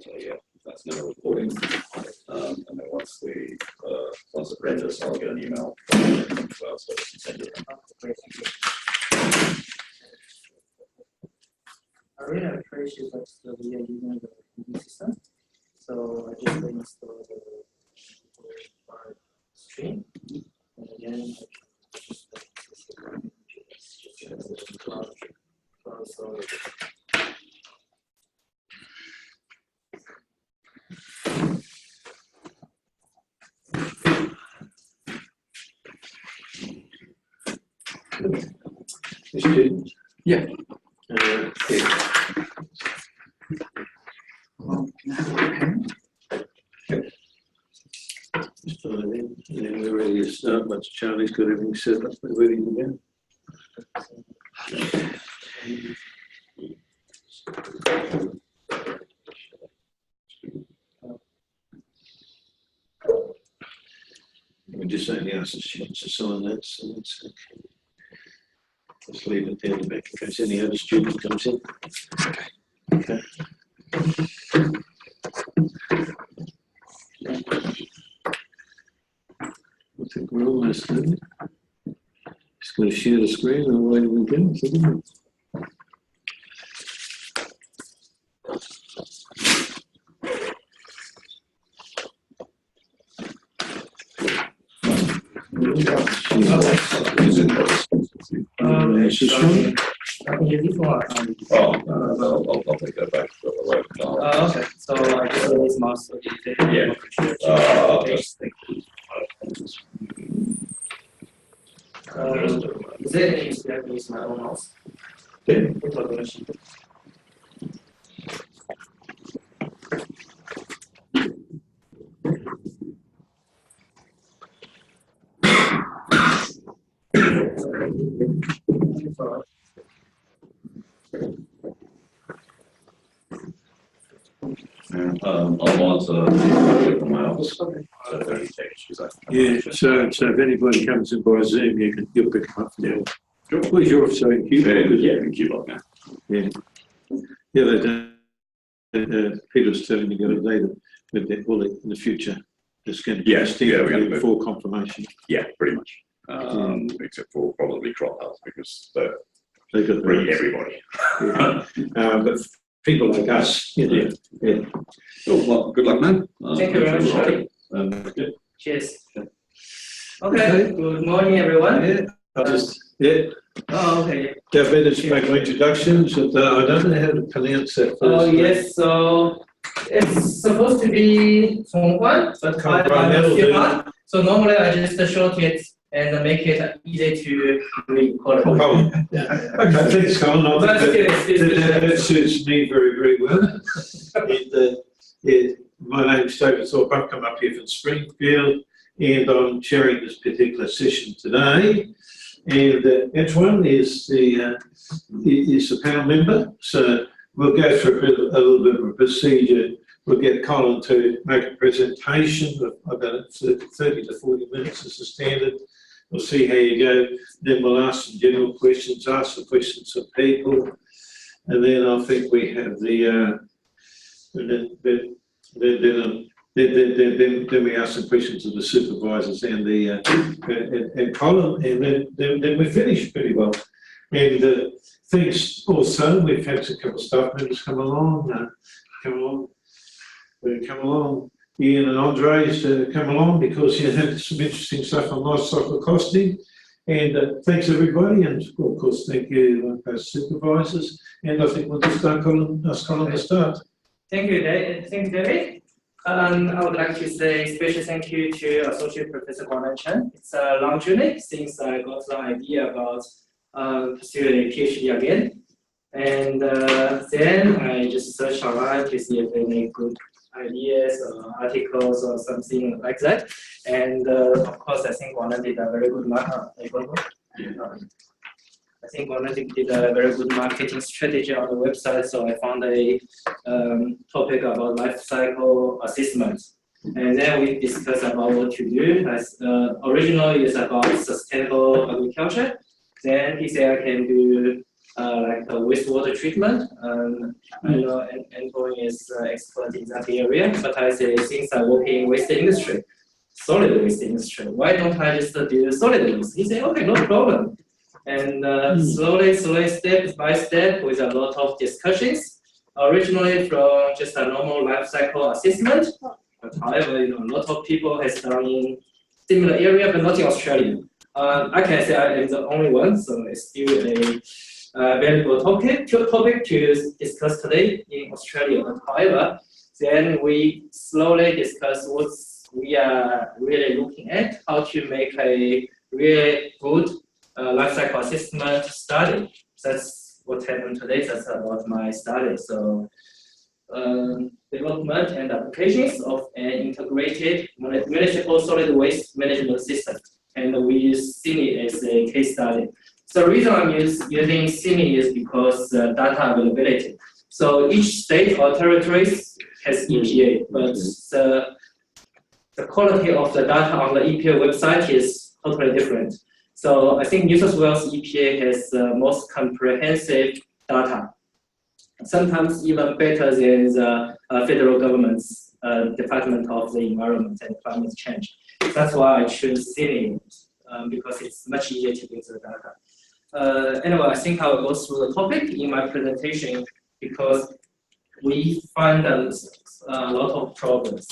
So yeah, that's now recording. And then once it renders, I'll get an email from them as well, so I can send it. I really appreciate that we are using the computer system. So I just install the stream, and again I just Yeah. Then we're ready to start. Once Charlie's got everything set up, we're ready to go. We just only ask the students to sign that, so that's okay. Let's leave it there in the back in case any other student comes in. Okay. I think we're almost done. Just going to share the screen and away we go. I can use this one. I'll take that back. Okay, so I just use this mouse. So Yeah. Is there any use to use my own mouse? Yeah. I'll monitor from my office. Yeah, so if anybody comes in by Zoom, you'll pick them up now. Where's your offsite cube? Yeah, cube up now. Yeah. Yeah, they don't. Peter was telling me the other day that in the future, there's going to be we're going to before confirmation. Yeah, pretty much. Except for probably crop health because they got bring everybody. But people like us, yeah. Oh, well, good luck, man. Thank you very much. Cheers. Okay, good morning, everyone. Oh, okay. I better just make my introductions. I don't know how to pronounce that first. Oh, yes, so it's supposed to be Songhuan, but I'm so normally I just short it and make it easy to read. Okay, thanks, Colin. That suits me very, very well. And, my name's David Thorpe. I've come up here from Springfield, and I'm chairing this particular session today. And Antoine is the panel member, so we'll go through a little bit of a procedure. We'll get Colin to make a presentation of about 30 to 40 minutes as a standard. We'll see how you go. Then we'll ask some general questions, ask the questions of people, and then I think we have then we ask some questions of the supervisors and and Colin, and then we finish pretty well. And thanks also, we've had a couple of staff members come along. Ian and Andre's come along because you had some interesting stuff on life cycle costing. And thanks everybody, and of course thank you our supervisors. And I think we'll just ask Colin to start. Thank you, David. I would like to say special thank you to Associate Professor Guangnan Chen. It's a long journey since I got the idea about pursuing a PhD again. And then I just searched online to see if there are any good ideas or articles or something like that. And of course, I think Guangnan did a very good I think Guangnan did a very good marketing strategy on the website, so I found a topic about life cycle assessment. And then we discussed about what to do. As originally is about sustainable agriculture. Then he said I can do like wastewater treatment. I know Antoine is expert in that area, but I say since I work in waste industry, solid waste industry, why don't I just do solid waste? He said, okay, no problem. And slowly, step by step, with a lot of discussions, originally from just a normal life cycle assessment, but however, a lot of people has done in similar area, but not in Australia. I can say I am the only one, so it's still a valuable topic to discuss today in Australia. But however, then we slowly discuss what we are really looking at, how to make a really good life cycle assessment study. That's what happened today. That's about my study. So development and applications of an integrated municipal solid waste management system. And we use CIMI as a case study. So the reason I'm using CIMI is because data availability. So each state or territories has EPA, but the quality of the data on the EPA website is totally different. So I think New South Wales EPA has the most comprehensive data, sometimes even better than the federal government's Department of the Environment and Climate Change. That's why I choose CIMI, because it's much easier to use the data. Anyway, I think I'll go through the topic in my presentation because we find a lot of problems.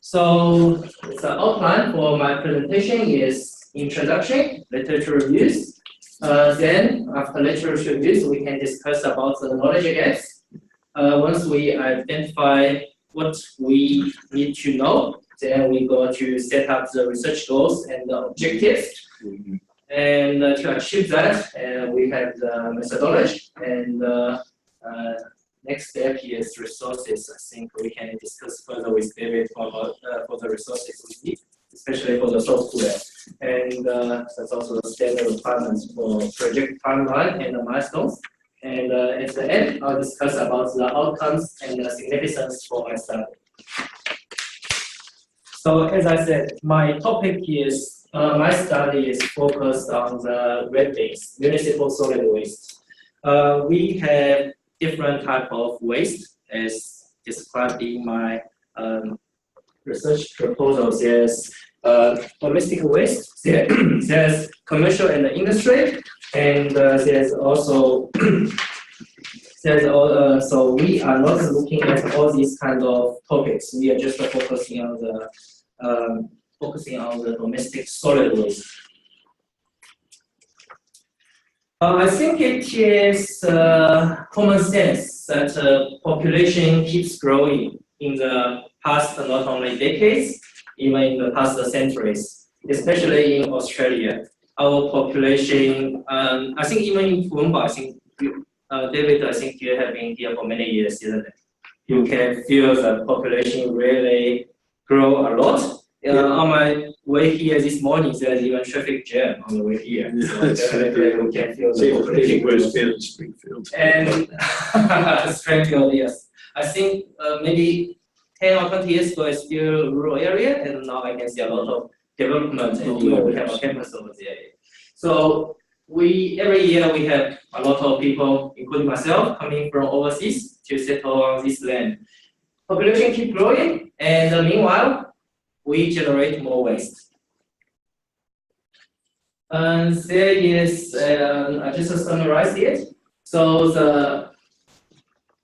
So the outline for my presentation is introduction, literature reviews. Then after literature reviews, we can discuss about the knowledge gaps. Once we identify what we need to know, then we go to set up the research goals and the objectives. And to achieve that, we have the methodology. And next step is resources. I think we can discuss further with David for the resources we need, especially for the software. And that's also the standard requirements for project timeline and the milestones. And at the end, I'll discuss about the outcomes and the significance for my study. So as I said, my topic is, my study is focused on the red base, municipal solid waste. We have different type of waste as described in my research proposals. There's domestic waste, there's commercial and industry, and there's also so we are not looking at all these kind of topics. We are just focusing on the domestic solid waste. I think it is common sense that population keeps growing in the past not only decades, even in the past centuries, especially in Australia. Our population, I think even in Toowoomba, I think David, I think you have been here for many years, isn't it? You can feel the population really grow a lot. On my way here this morning, there's even traffic jam on the way here. So definitely we can feel the population. Springfield. And Springfield, yes. I think maybe 10 or 20 years ago, it's still a rural area, and now I can see a lot of development, and even we have a campus over there. So every year we have a lot of people, including myself, coming from overseas to settle on this land. Population keep growing, and meanwhile, we generate more waste. And there is, I just summarized it. So the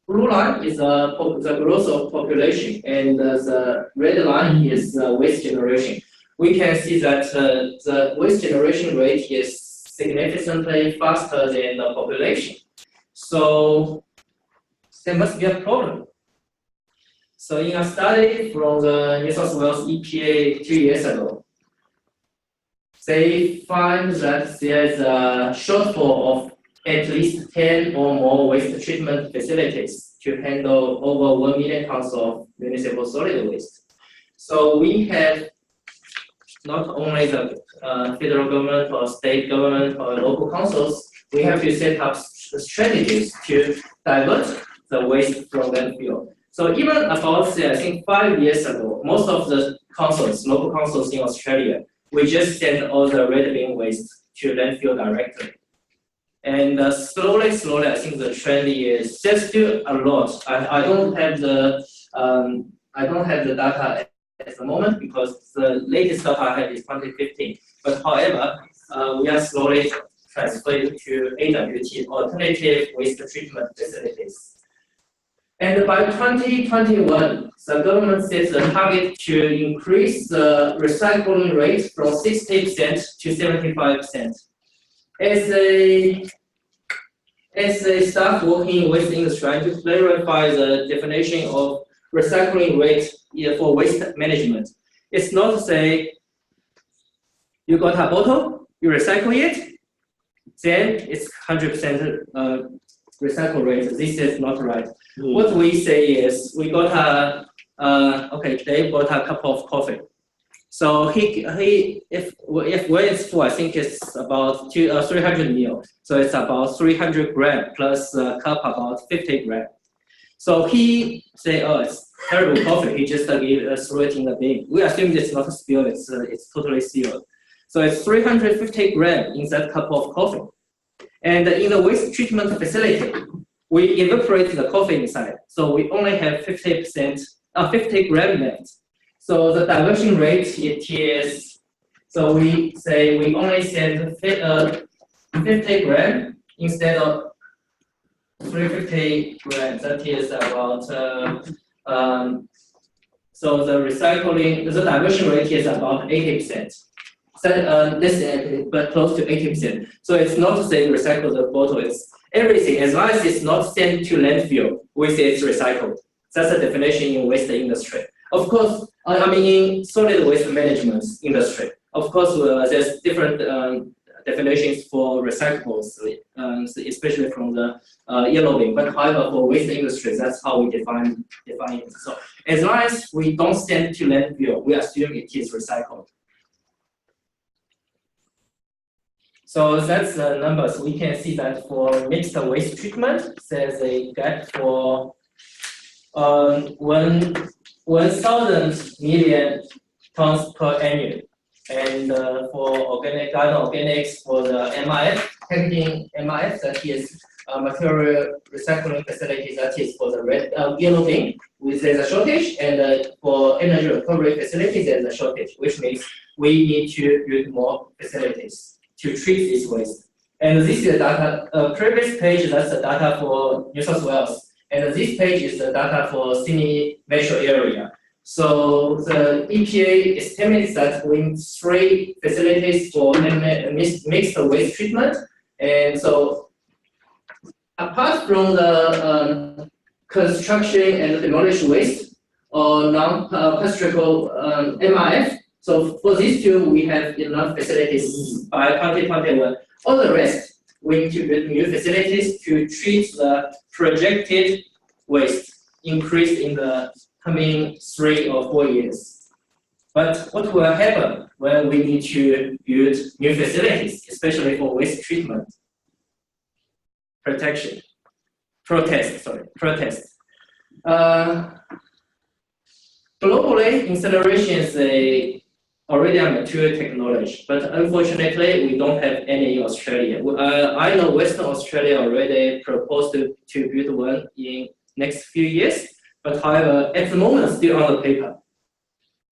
blue line is the growth of population, and the red line is waste generation. We can see that the waste generation rate is significantly faster than the population. So there must be a problem. So in a study from the New South Wales EPA 2 years ago, they find that there's a shortfall of at least 10 or more waste treatment facilities to handle over 1 million tons of municipal solid waste. So we have not only the federal government or state government or local councils, we have to set up strategies to divert the waste from landfill. So even about, I think 5 years ago, most of the councils, local councils in Australia, we just send all the red bin waste to landfill directly. And slowly, I think the trend is there's still a lot. I don't have the data at the moment because the latest data I have is 2015. But however, we are slowly transferring to AWT, alternative waste treatment facilities. And by 2021, the government sets a target to increase the recycling rate from 60% to 75%. As a staff working in waste industry, I to clarify the definition of recycling rate for waste management. It's not to say you got a bottle, you recycle it, then it's 100% recycle rate. This is not right. What we say is we got Dave bought a cup of coffee. So if when it's full, I think it's about 300 ml. So it's about 300 gram plus a cup about 50 gram. So he say, oh, it's terrible coffee. He just threw it in the bin. We assume it's not spilled. It's totally sealed. So it's 350 gram in that cup of coffee. And in the waste treatment facility, we evaporate the coffee inside. So we only have 50 gram left. So the diversion rate it is, so we say we only send 50 gram instead of 350 grams. That is about, so the diversion rate is about 80%. Less than, but close to 80%. So it's not to say recycle the bottle, it's everything. As long as it's not sent to landfill, we say it's recycled. That's the definition in waste industry. Of course, I mean in solid waste management industry. Of course, there's different definitions for recyclables, especially from the yellow bin. But however, for waste industry, that's how we define it. So as long as we don't send to landfill, we assume it is recycled. So that's the numbers. We can see that for mixed waste treatment, there's a gap for 1,000 million tons per annum. And for organic garden organics, for the MIF, packaging MIF, that is material recycling facility, that is for the red yellow bin, there's a shortage, and for energy recovery facilities, there's a shortage, which means we need to build more facilities to treat this waste. And this is the data, previous page, that's the data for New South Wales. And this page is the data for Sydney metro area. So the EPA estimates that we need 3 facilities for mixed waste treatment. And so apart from the construction and demolition waste or non-pastoral MIF, so for these 2, we have enough facilities by 2021. All the rest, we need to build new facilities to treat the projected waste increase in the coming 3 or 4 years. But what will happen when we need to build new facilities, especially for waste treatment? Protest. Globally, incineration is already a mature technology, but unfortunately, we don't have any in Australia. I know Western Australia already proposed to build one in next few years, but however, at the moment, still on the paper.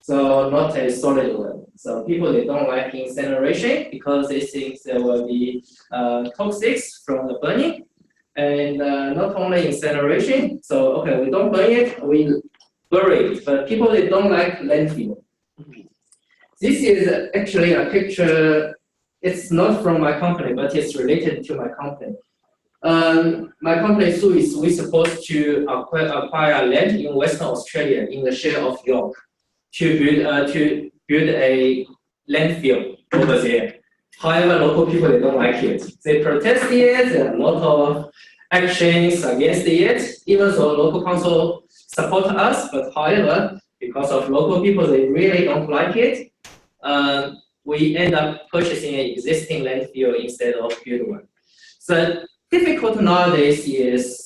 So not a solid one. So people, they don't like incineration because they think there will be toxics from the burning. And not only incineration, so okay, we don't burn it, we bury it, but people, they don't like landfill. This is actually a picture, it's not from my company, but it's related to my company. My company, Suis, we're supposed to acquire land in Western Australia in the share of York to build a landfill over there. However, local people, they don't like it. They protest it, there are a lot of actions against it, even though local council support us, but however, because of local people, they really don't like it. We end up purchasing an existing landfill instead of build one. So difficult nowadays is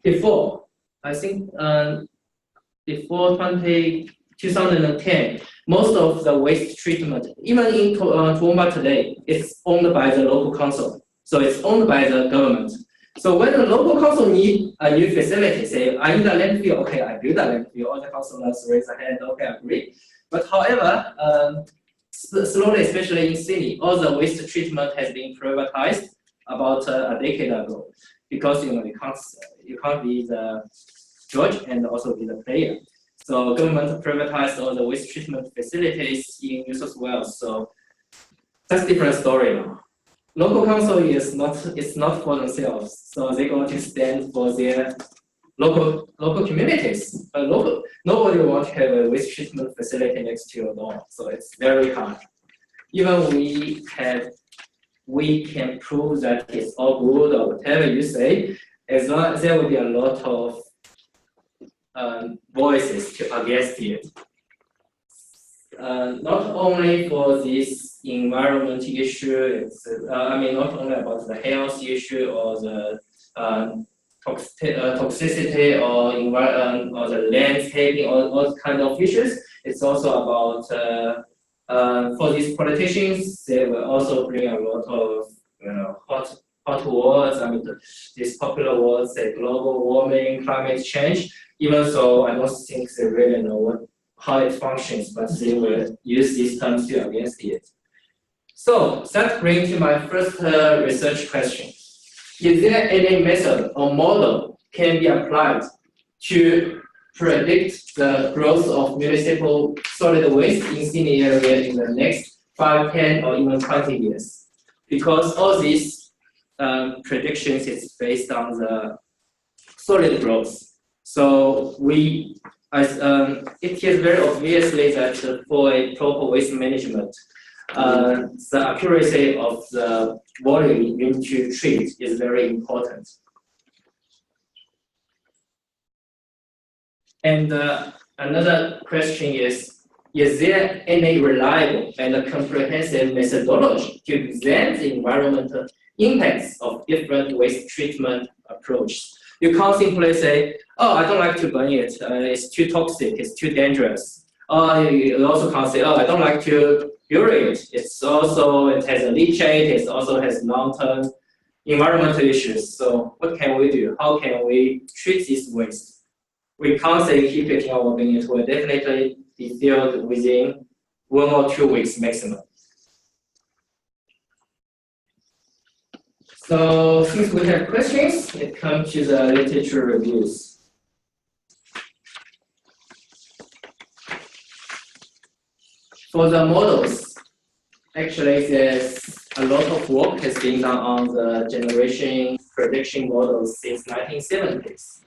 before, I think before 2010, most of the waste treatment, even in Toowoomba today, is owned by the local council. So it's owned by the government. So when the local council need a new facility, say, I need a landfill, okay, I build a landfill, all the councilors raise a hand, okay, I agree. But however, slowly, especially in city, all the waste treatment has been privatized about a decade ago, because you can't be the judge and also be the player. So government privatized all the waste treatment facilities in New South Wales. So that's a different story now. Local council is not for themselves, so they're going to stand for their local communities. But nobody wants to have a waste treatment facility next to your door, so it's very hard. Even we can prove that it's all good or whatever you say, as long as there will be a lot of voices against it. Not only for this environment issue, it's not only about the health issue or the toxicity or the landscaping or all kind of issues. It's also about for these politicians, they will also bring a lot of hot words. These popular words say global warming, climate change. Even so, I don't think they really know how it functions, but they will use these terms to against it. So that brings to my first research question. Is there any method or model can be applied to predict the growth of municipal solid waste in city area in the next 5, 10, or even 20 years? Because all these predictions is based on the solid growth. So it is very obviously that for a proper waste management, the accuracy of the volume you need to treat is very important. And another question is there any reliable and comprehensive methodology to examine the environmental impacts of different waste treatment approaches? You can't simply say, oh, I don't like to burn it, it's too toxic, it's too dangerous. You also can't say, oh, I don't like to bury it, it has a leachate, it also has long-term environmental issues. So what can we do? How can we treat this waste? We can't say keep it in our bin, it will definitely be filled within 1 or 2 weeks maximum. So since we have questions, it comes to the literature reviews. For the models, actually there's a lot of work has been done on the generation prediction models since 1970s.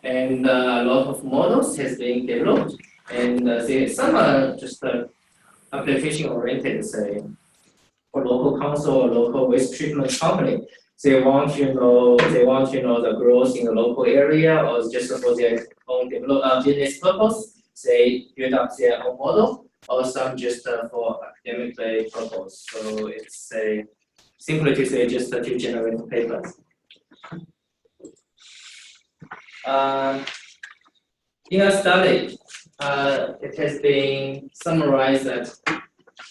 And a lot of models has been developed. And some are just application oriented, say, for local council or local waste treatment company. They want to know the growth in the local area, or just for their own business purpose. They build up their own model, or some just for academic purpose. So it's simply to say just to generate papers. In a study, it has been summarized that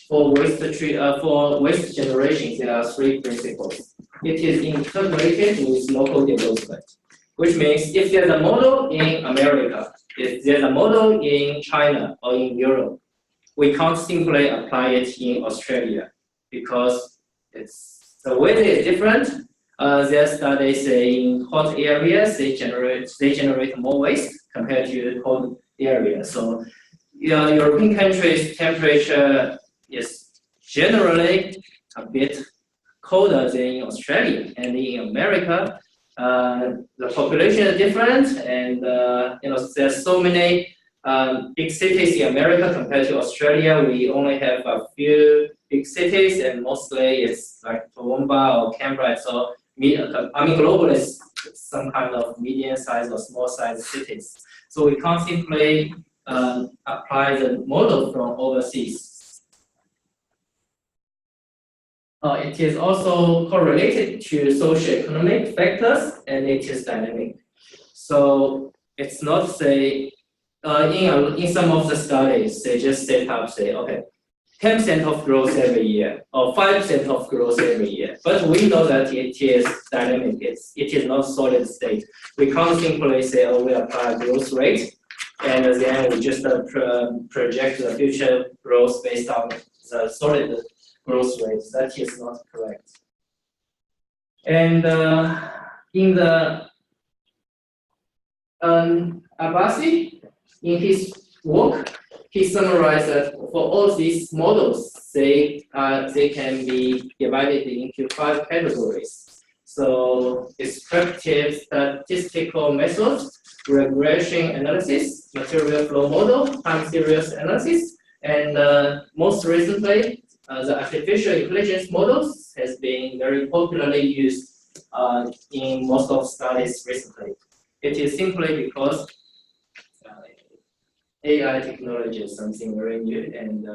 for waste generation, there are 3 principles. It is integrated with local development, which means if there's a model in America, if there's a model in China or in Europe, we can't simply apply it in Australia because the weather is different. There are studies in hot areas, they generate more waste compared to cold areas. So European countries' temperature is generally a bit colder than in Australia, and in America, the population is different, and there's so many big cities in America compared to Australia. We only have a few big cities, and mostly it's like Toowoomba or Canberra. So globally, it's some kind of medium-sized or small-sized cities. So we can't simply apply the model from overseas. It is also correlated to socioeconomic factors, and it is dynamic. So it's not in some of the studies, they just set up, okay, 10% of growth every year or 5% of growth every year. But we know that it is dynamic, it is not solid state. We can't simply say, oh, we apply growth rate, and then we just project the future growth based on the solid growth rate. That is not correct. And in the Abasi, in his work, he summarized that for all these models, they can be divided into 5 categories. So descriptive statistical methods, regression analysis, material flow model, time series analysis, and most recently, the artificial intelligence models has been very popularly used in most of studies recently. It is simply because AI technology is something very new, and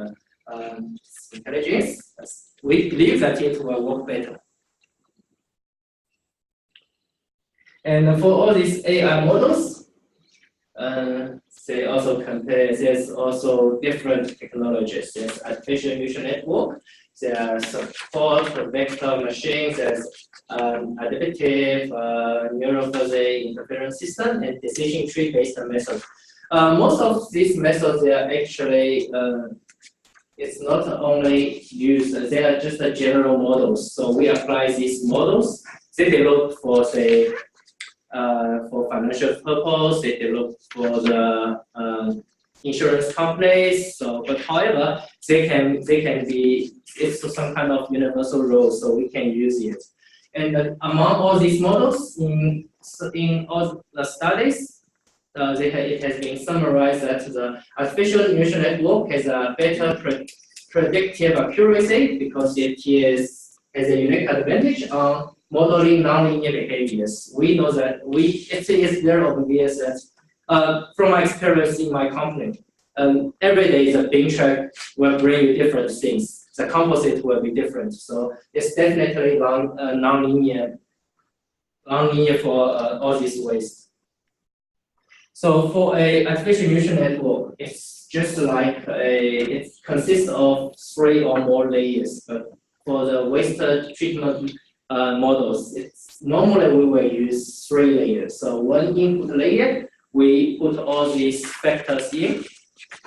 intelligence, we believe that it will work better. And for all these AI models, they also compare, there's also different technologies. There's artificial neural network, there are support for vector machines, there's adaptive neural fuzzy interference system, and decision tree based method. Most of these methods, they are actually, it's not only used, they are just a general models. So we apply these models, they develop for, say, for financial purpose, they develop for the insurance companies. So, but however, they can be, it's some kind of universal rule, so we can use it. And among all these models, in all the studies, it has been summarized that the artificial neural network has a better predictive accuracy because it has a unique advantage on modeling nonlinear behaviors. We know that it is very obvious that from my experience in my company, every day the bin track will bring you different things. The composite will be different. So it's definitely nonlinear for all these ways. So for a artificial neural network, it's just like it consists of 3 or more layers. But for the waste treatment models, it's normally we will use 3 layers. So one input layer, we put all these factors in,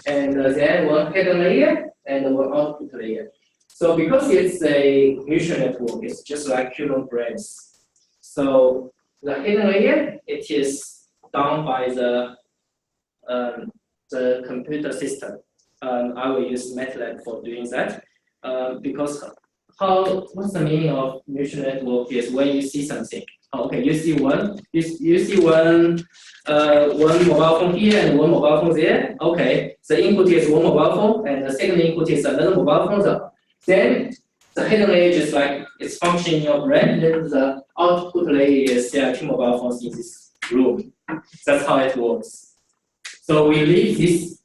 and then one hidden layer and one output layer. So because it's a neural network, it's just like human brains. So the hidden layer, it is done by the computer system. I will use MATLAB for doing that because what's the meaning of neural network is when you see something. Okay, you see one mobile phone here and one mobile phone there. Okay, the input is one mobile phone and the second input is another mobile phone. Then the hidden layer is like it's functioning in your brain. Then the output layer is there are 2 mobile phones in this room. That's how it works. So we leave this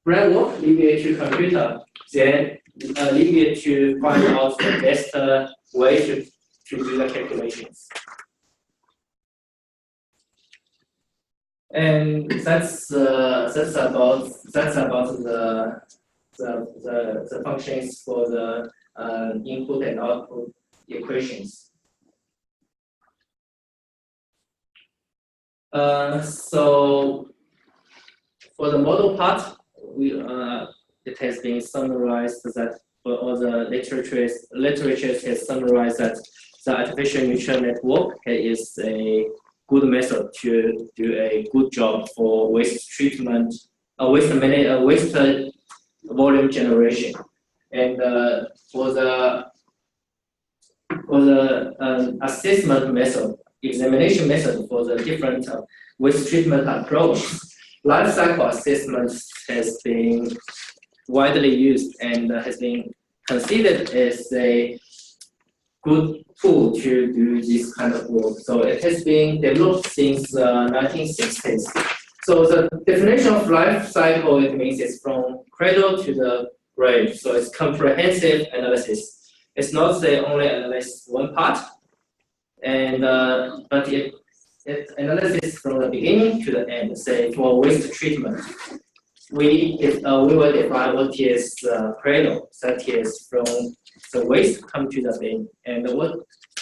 brain work, leave it to computer, then leave it to find out the best way to do the calculations. And that's about the functions for the input and output equations. So for the model part, it has been summarized that for all the literature has summarized that the artificial neural network is a good method to do a good job for waste treatment, waste volume generation, and for the assessment method, examination method for the different waste treatment approach. Life cycle assessment has been widely used and has been considered as a good tool to do this kind of work. So it has been developed since the 1960s. So the definition of life cycle, it means it's from cradle to the grave. So it's comprehensive analysis. It's not they only analyze one part, and but it analyzes from the beginning to the end, say for waste treatment. we will define what is cradle, that is from the waste come to the bin, and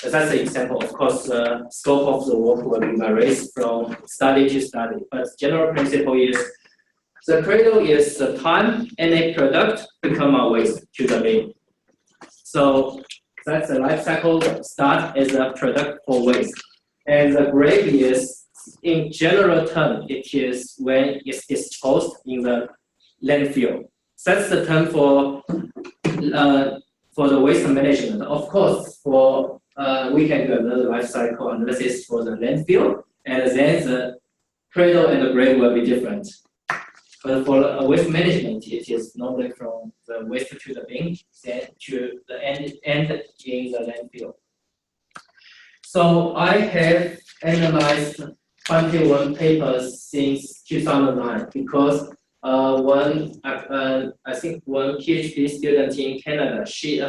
that's the example. Of course, the scope of the work will be varies from study to study, but general principle is the cradle is the time any product become a waste to the bin. So that's the life cycle start as a product for waste, and the grave is in general term it is when it's disposed in the landfill. That's the term for the waste management. Of course, for we can do another life cycle analysis for the landfill, and then the cradle and the grave will be different. But for waste management, it is normally from the waste to the bin, then to the end in the landfill. So I have analyzed 21 papers since 2009 because I think one PhD student in Canada, she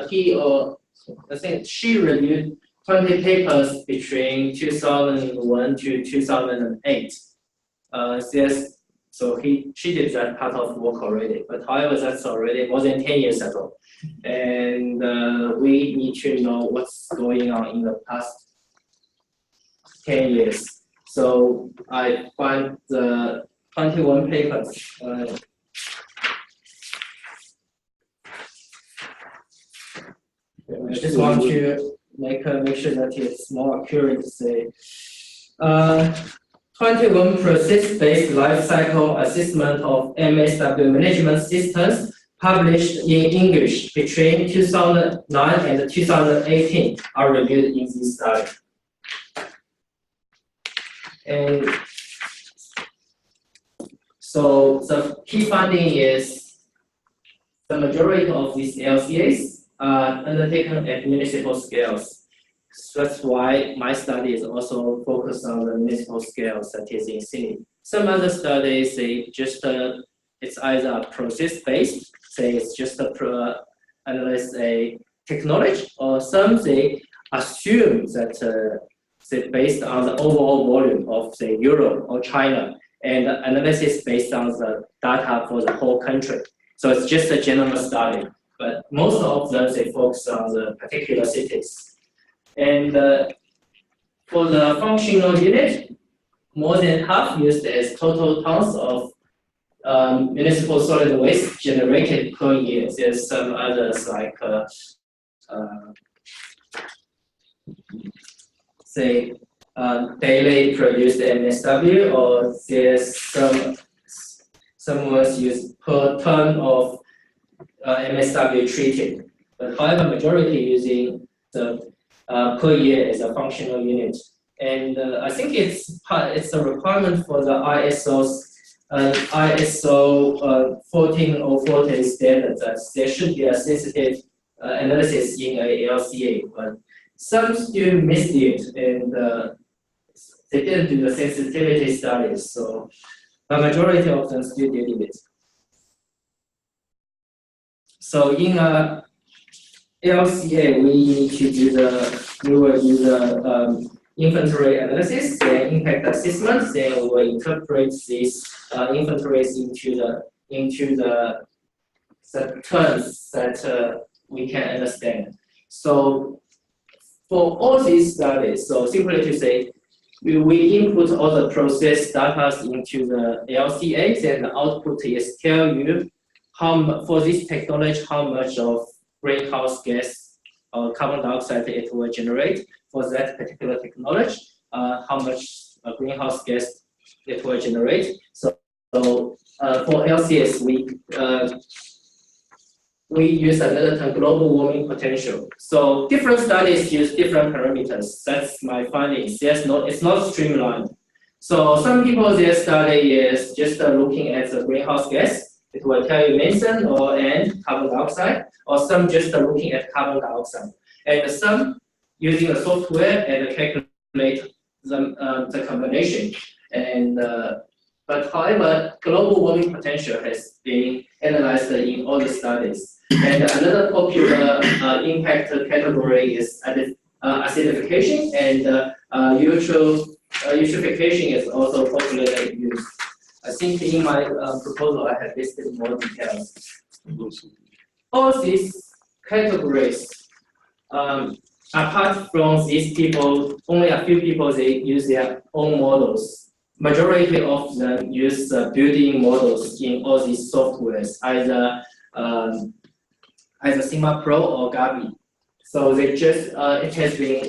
reviewed 20 papers between 2001 to 2008. So she did that part of work already, but however, that's already more than 10 years ago. And we need to know what's going on in the past 10 years. So I find the 21 papers. I just want to make sure that it's more accurate to say. 21 process-based life cycle assessment of MSW management systems published in English between 2009 and 2018 are reviewed in this study. And so the key finding is the majority of these LCAs are undertaken at municipal scales. So that's why my study is also focused on the municipal scales, that is in city. Some other studies say just it's either a process-based, say it's just analyze a technology, or some they assume that say based on the overall volume of say Europe or China, and analysis based on the data for the whole country. So it's just a general study, but most of them they focus on the particular cities. And for the functional unit, more than half used as total tons of municipal solid waste generated per year. There's some others like say daily produced MSW, or there's some was used per ton of MSW treated. But however, majority using the per year as a functional unit. And I think it's a requirement for the ISO 14040 standard that there should be a sensitive analysis in a LCA, but some still missed it, and they didn't do the sensitivity studies, so the majority of them still did it. So in a LCA, we will do the inventory analysis, then impact assessment, then we will interpret these inventories into the terms that we can understand. So for all these studies, so simply to say, we input all the process data into the LCA, then the output is tell you for this technology how much of greenhouse gas or carbon dioxide it will generate for that particular technology, how much greenhouse gas it will generate. So for LCS, we use another term, global warming potential. So different studies use different parameters. That's my findings. It's not streamlined. So some people, their study is just looking at the greenhouse gas. It will tell you methane and carbon dioxide, or some just looking at carbon dioxide. And some using the software and calculate the combination. And but however, global warming potential has been analyzed in all the studies. And another popular impact category is acidification, and eutrophication is also popularly used. I think in my proposal I have listed more details. All these categories, apart from these people, only a few people they use their own models. Majority of them use building models in all these softwares, either Sigma Pro or Gabi. So they just it has been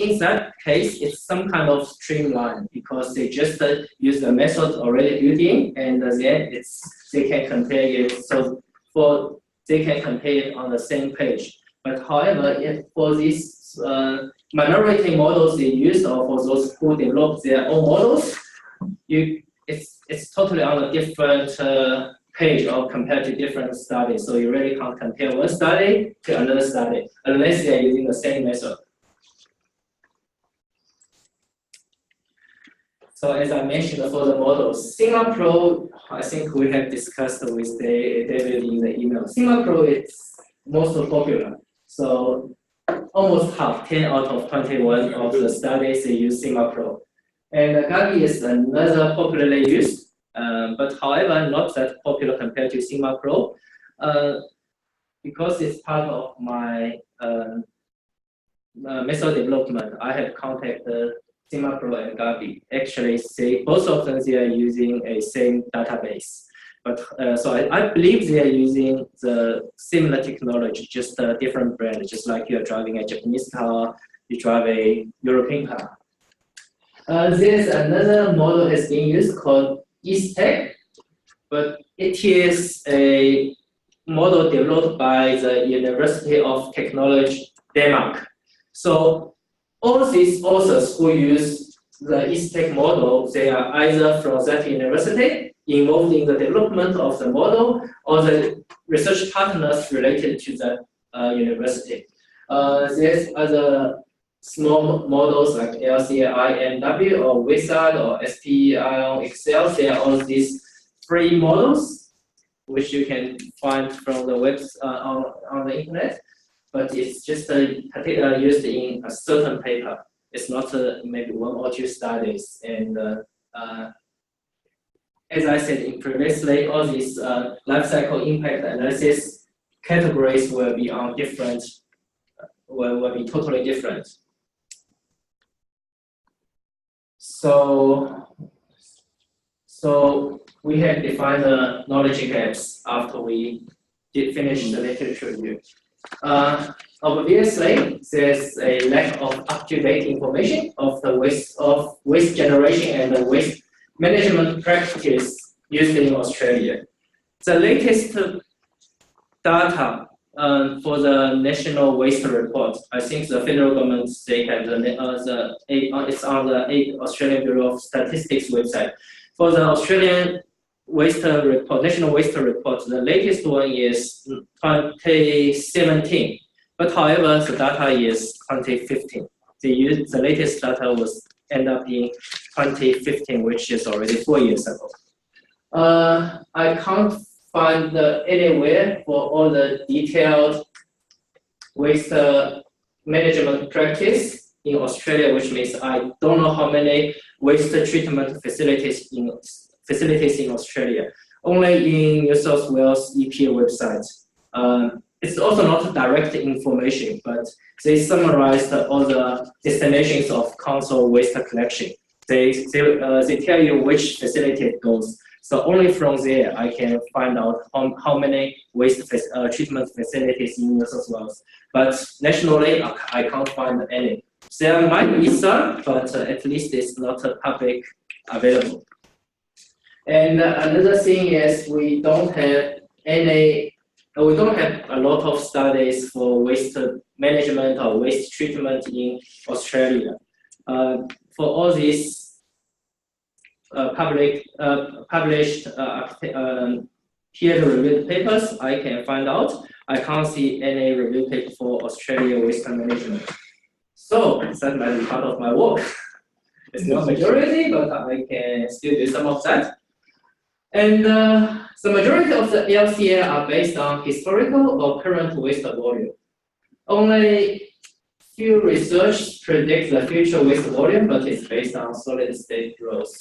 in that case it's some kind of streamline because they just use the method already built in, and then they can compare it. So they can compare it on the same page. But however, for these minority models they use, or for those who develop their own models, it's totally on a different page or compared to different studies. So you really can't compare one study to another study unless they are using the same method. So as I mentioned for the models, Sigma Pro, I think we have discussed with David in the email. Sigma Pro is most popular. So almost half, 10 out of 21 of the studies they use Sigma Pro. And Gabi is another popularly used. But however, not that popular compared to Sigma Pro, because it's part of my method development. I have contacted Sigma Pro and Gabi. Actually, both of them they are using a same database, but so I believe they are using the similar technology, just a different brand. Just like you are driving a Japanese car, you drive a European car. There's another model has been used called EastTech, but it is a model developed by the University of Technology, Denmark. So all these authors who use the EastTech model, they are either from that university, involved in the development of the model, or the research partners related to the university. There's other small models like LCI-MW or Wizard or SPI Excel. They are all these free models, which you can find from the web on the internet. But it's just used in a certain paper. It's not maybe one or two studies. And as I said previously, all these life cycle impact analysis categories will be on different, will be totally different. So we have defined the knowledge gaps after we did finish the literature review. Obviously, there's a lack of up-to-date information of the waste generation and the waste management practice used in Australia. The latest data for the National Waste Report, I think the federal government, they have it's on the Australian Bureau of Statistics website. For the Australian Waste Report, National Waste Report, the latest one is 2017. But however, the data is 2015. The latest data was end up in 2015, which is already 4 years ago. I can't find anywhere for all the detailed waste management practice in Australia, which means I don't know how many waste treatment facilities in Australia. Only in New South Wales EPA website. It's also not direct information, but they summarized all the destinations of council waste collection. They tell you which facility it goes. So only from there I can find out how many waste treatment facilities in New South Wales. But nationally, I can't find any. There might be some, but at least it's not public available. And another thing is we don't have a lot of studies for waste management or waste treatment in Australia. For all these published peer-reviewed papers, I can find out. I can't see any review paper for Australia waste management. So that might be part of my work. It's not majority, but I can still do some of that. And the majority of the LCA are based on historical or current waste volume. Only few research predict the future waste volume, but it's based on solid state growth.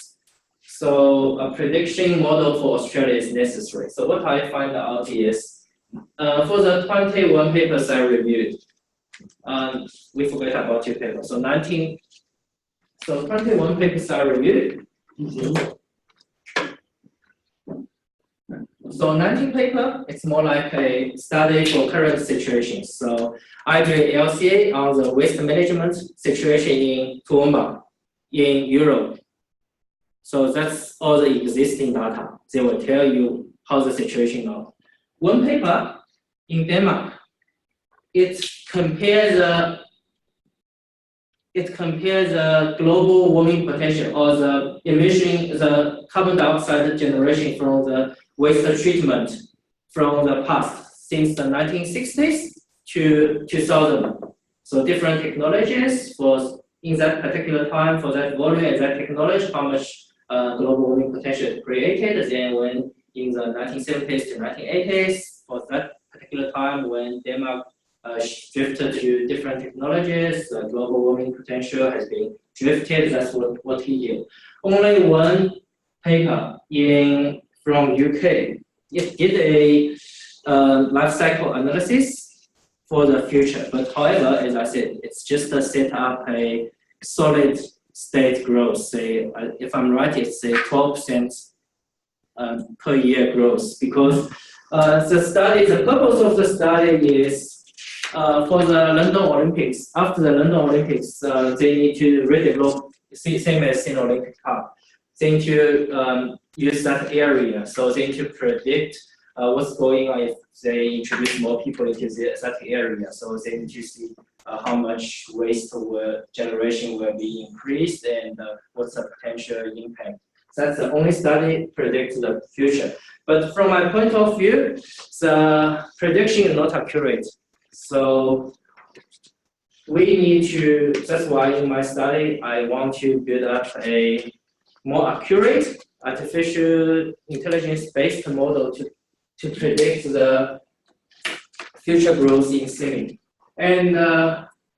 So a prediction model for Australia is necessary. So what I find out is, for the 21 papers I reviewed, we forget about 2 papers. So 21 papers I reviewed. So 19 paper, it's more like a study for current situations. So I do LCA on the waste management situation in Toowoomba, in Europe. So that's all the existing data. They will tell you how the situation now. One paper in Denmark, it compares the global warming potential or the emission, the carbon dioxide generation from the waste treatment from the past, since the 1960s to 2000. So different technologies for in that particular time, for that volume and that technology, how much global warming potential is created. Then when in the 1970s to 1980s, for that particular time when Denmark drifted to different technologies, the global warming potential has been drifted. That's what he did. Only one paper from UK, it did a life cycle analysis for the future. But however, as I said, it's just to set up a solid state growth. Say, if I'm right, it's a 12% per year growth, because the purpose of the study is for the London Olympics. After the London Olympics, they need to redevelop, same as in Olympic Park. They need to use that area, so they need to predict what's going on if they introduce more people into that area. So they need to see how much waste generation will be increased and what's the potential impact. That's the only study predicts the future. But from my point of view, the prediction is not accurate. So we need to, that's why in my study, I want to build up a more accurate artificial intelligence-based model to predict the future growth in CIMI. And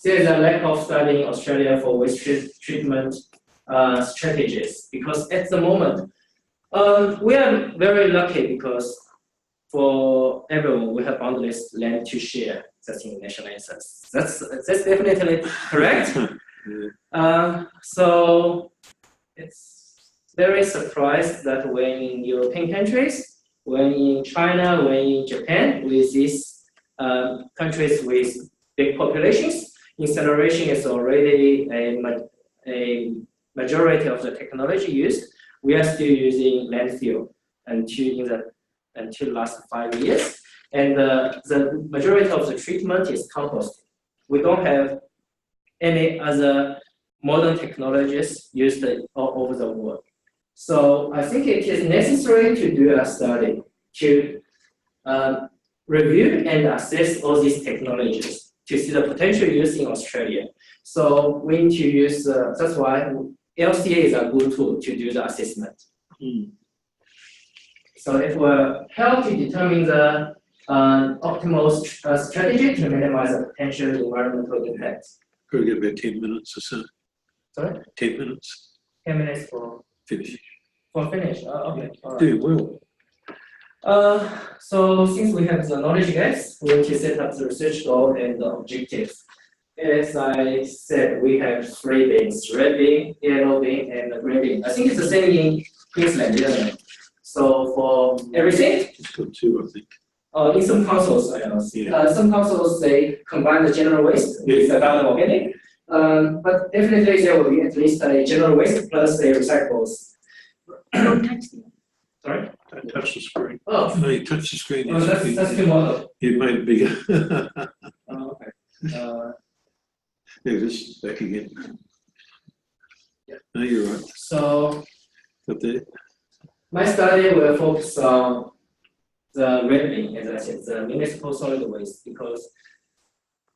there's a lack of study in Australia for waste treatment strategies, because at the moment, we are very lucky because for everyone, we have boundless land to share. That's in national interests. That's definitely correct. So it's very surprised that when in European countries, when in China, when in Japan, with these countries with big populations, incineration is already a majority of the technology used. We are still using landfill until last 5 years. And the majority of the treatment is composting. We don't have any other modern technologies used all over the world. So I think it is necessary to do a study to review and assess all these technologies to see the potential use in Australia. So we need to use, that's why LCA is a good tool to do the assessment. So it will help to determine the optimal strategy to minimize the potential environmental impacts. Probably get about 10 minutes or so. Sorry? 10 minutes. 10 minutes for Finish. finish. Okay. All right. Do well. So since we have the knowledge base, we need to set up the research goal and the objectives. As I said, we have 3 bins: red bin, yellow bin, and green bin. I think it's the same in Queensland, isn't it? So for everything, It's got 2, I think. in some councils, some councils they combine the general waste with the non-organic, but definitely there will be at least a general waste plus the recyclables. Sorry? Don't touch the screen. Oh, No, you touch the screen. that's too model. You made it bigger. Okay. There it is, back again. Yeah. No, you're right. So Up there. my study will focus on the red bin, as I said, the municipal solid waste, because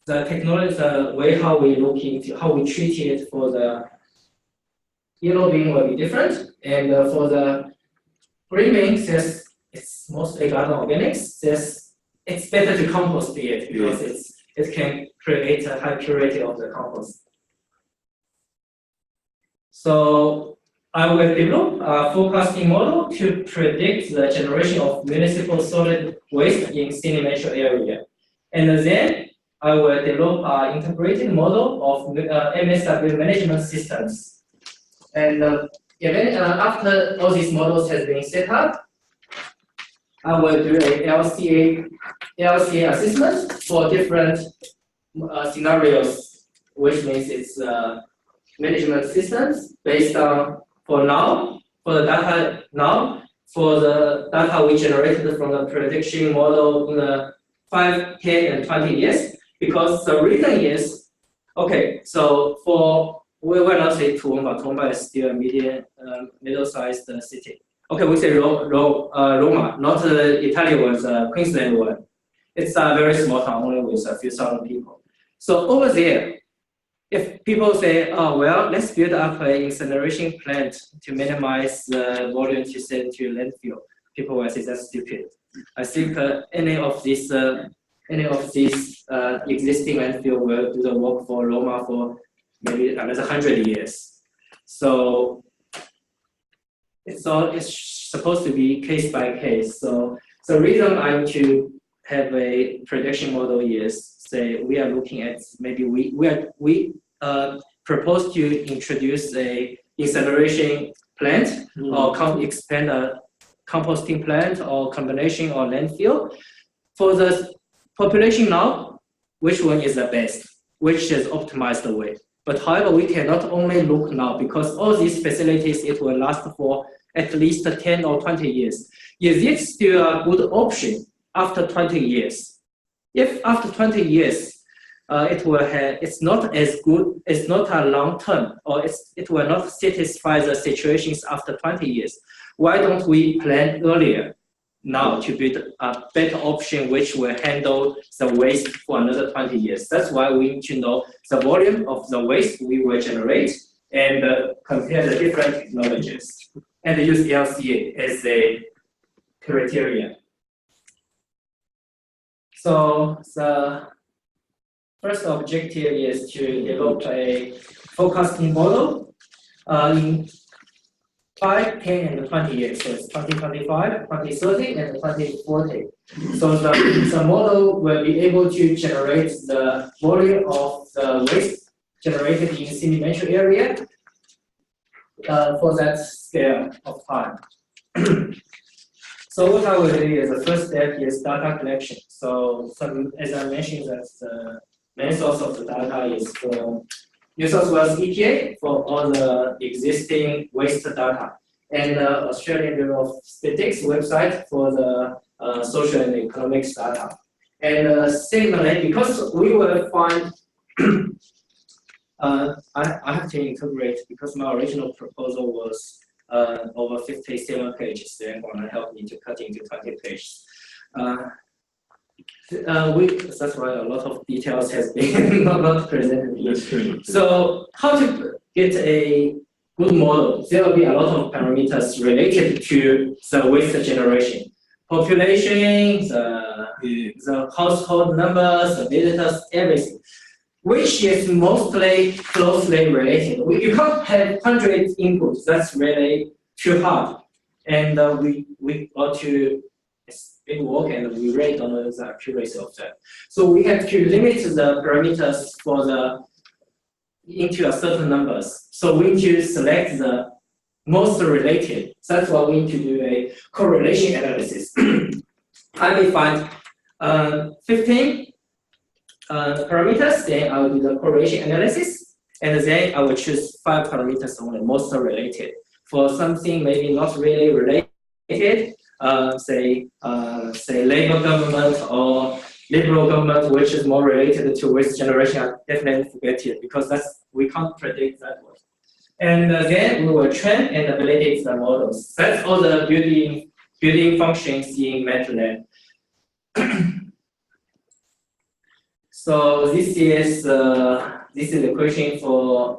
the technology, the way how we look into, how we treat it for the yellow bin will be different, and for the green bin, since it's mostly garden organics, it's better to compost it because it can create a high purity of the compost. So I will develop a forecasting model to predict the generation of municipal solid waste in city metro area. And then I will develop an integrated model of MSW management systems. And after all these models has been set up, I will do a LCA assessment for different scenarios, which means it's management systems based on for the data we generated from the prediction model in the 5, 10, and 20 years. Because the reason is, okay, so we will not say Toowoomba. Toowoomba is still a middle-sized city. Okay, we say Roma, not the Italian one, the Queensland one. It's a very small town, only with a few thousand people. So over there, if people say, oh, well, let's build up an incineration plant to minimize the volume to send to landfill, people will say that's stupid. I think any of these existing landfill will do the work for Roma for maybe another 100 years. So it's supposed to be case by case. So the reason I'm to have a prediction model is, say, we are looking at maybe we propose to introduce a incineration plant or expand a composting plant or combination or landfill. For the population now, which one is the best? Which is optimized the way? But however, we cannot only look now because all these facilities, it will last for at least 10 or 20 years. Is it still a good option after 20 years? If after 20 years, it's not as good, it's not a long term, or it will not satisfy the situations after 20 years. Why don't we plan earlier now to build a better option which will handle the waste for another 20 years? That's why we need to know the volume of the waste we will generate and compare the different technologies and use LCA as a criteria. So the first objective is to develop a forecasting model in 5, 10, and 20 years. So it's 2025, 2030, and 2040. So the model will be able to generate the volume of the waste generated in city metro area for that scale of time. So what I will do is the first step is data collection. So as I mentioned, that the main source of the data is from New South Wales EPA for all the existing waste data, and Australian Bureau of Statistics website for the social and economics data. And similarly, because we will find, I have to integrate because my original proposal was over 57 pages. They're going to help me to cut into 20 pages. That's why a lot of details has been not presented here. So how to get a good model? There will be a lot of parameters related to the waste generation. Population, the household numbers, the visitors, everything, which is mostly closely related. You can't have 100 inputs. That's really too hard. And we got to big work and we rate on the accuracy of that. So we have to limit the parameters for into a certain numbers. So we need to select the most related. That's why we need to do a correlation analysis. I may find 15 parameters, then I will do the correlation analysis, and then I will choose 5 parameters only, most related. For something maybe not really related, say Labour government or Liberal government, which is more related to waste generation, I definitely forget it because we can't predict that one. And then we will train and validate the models. That's all the building functions in MATLAB. So this is the equation for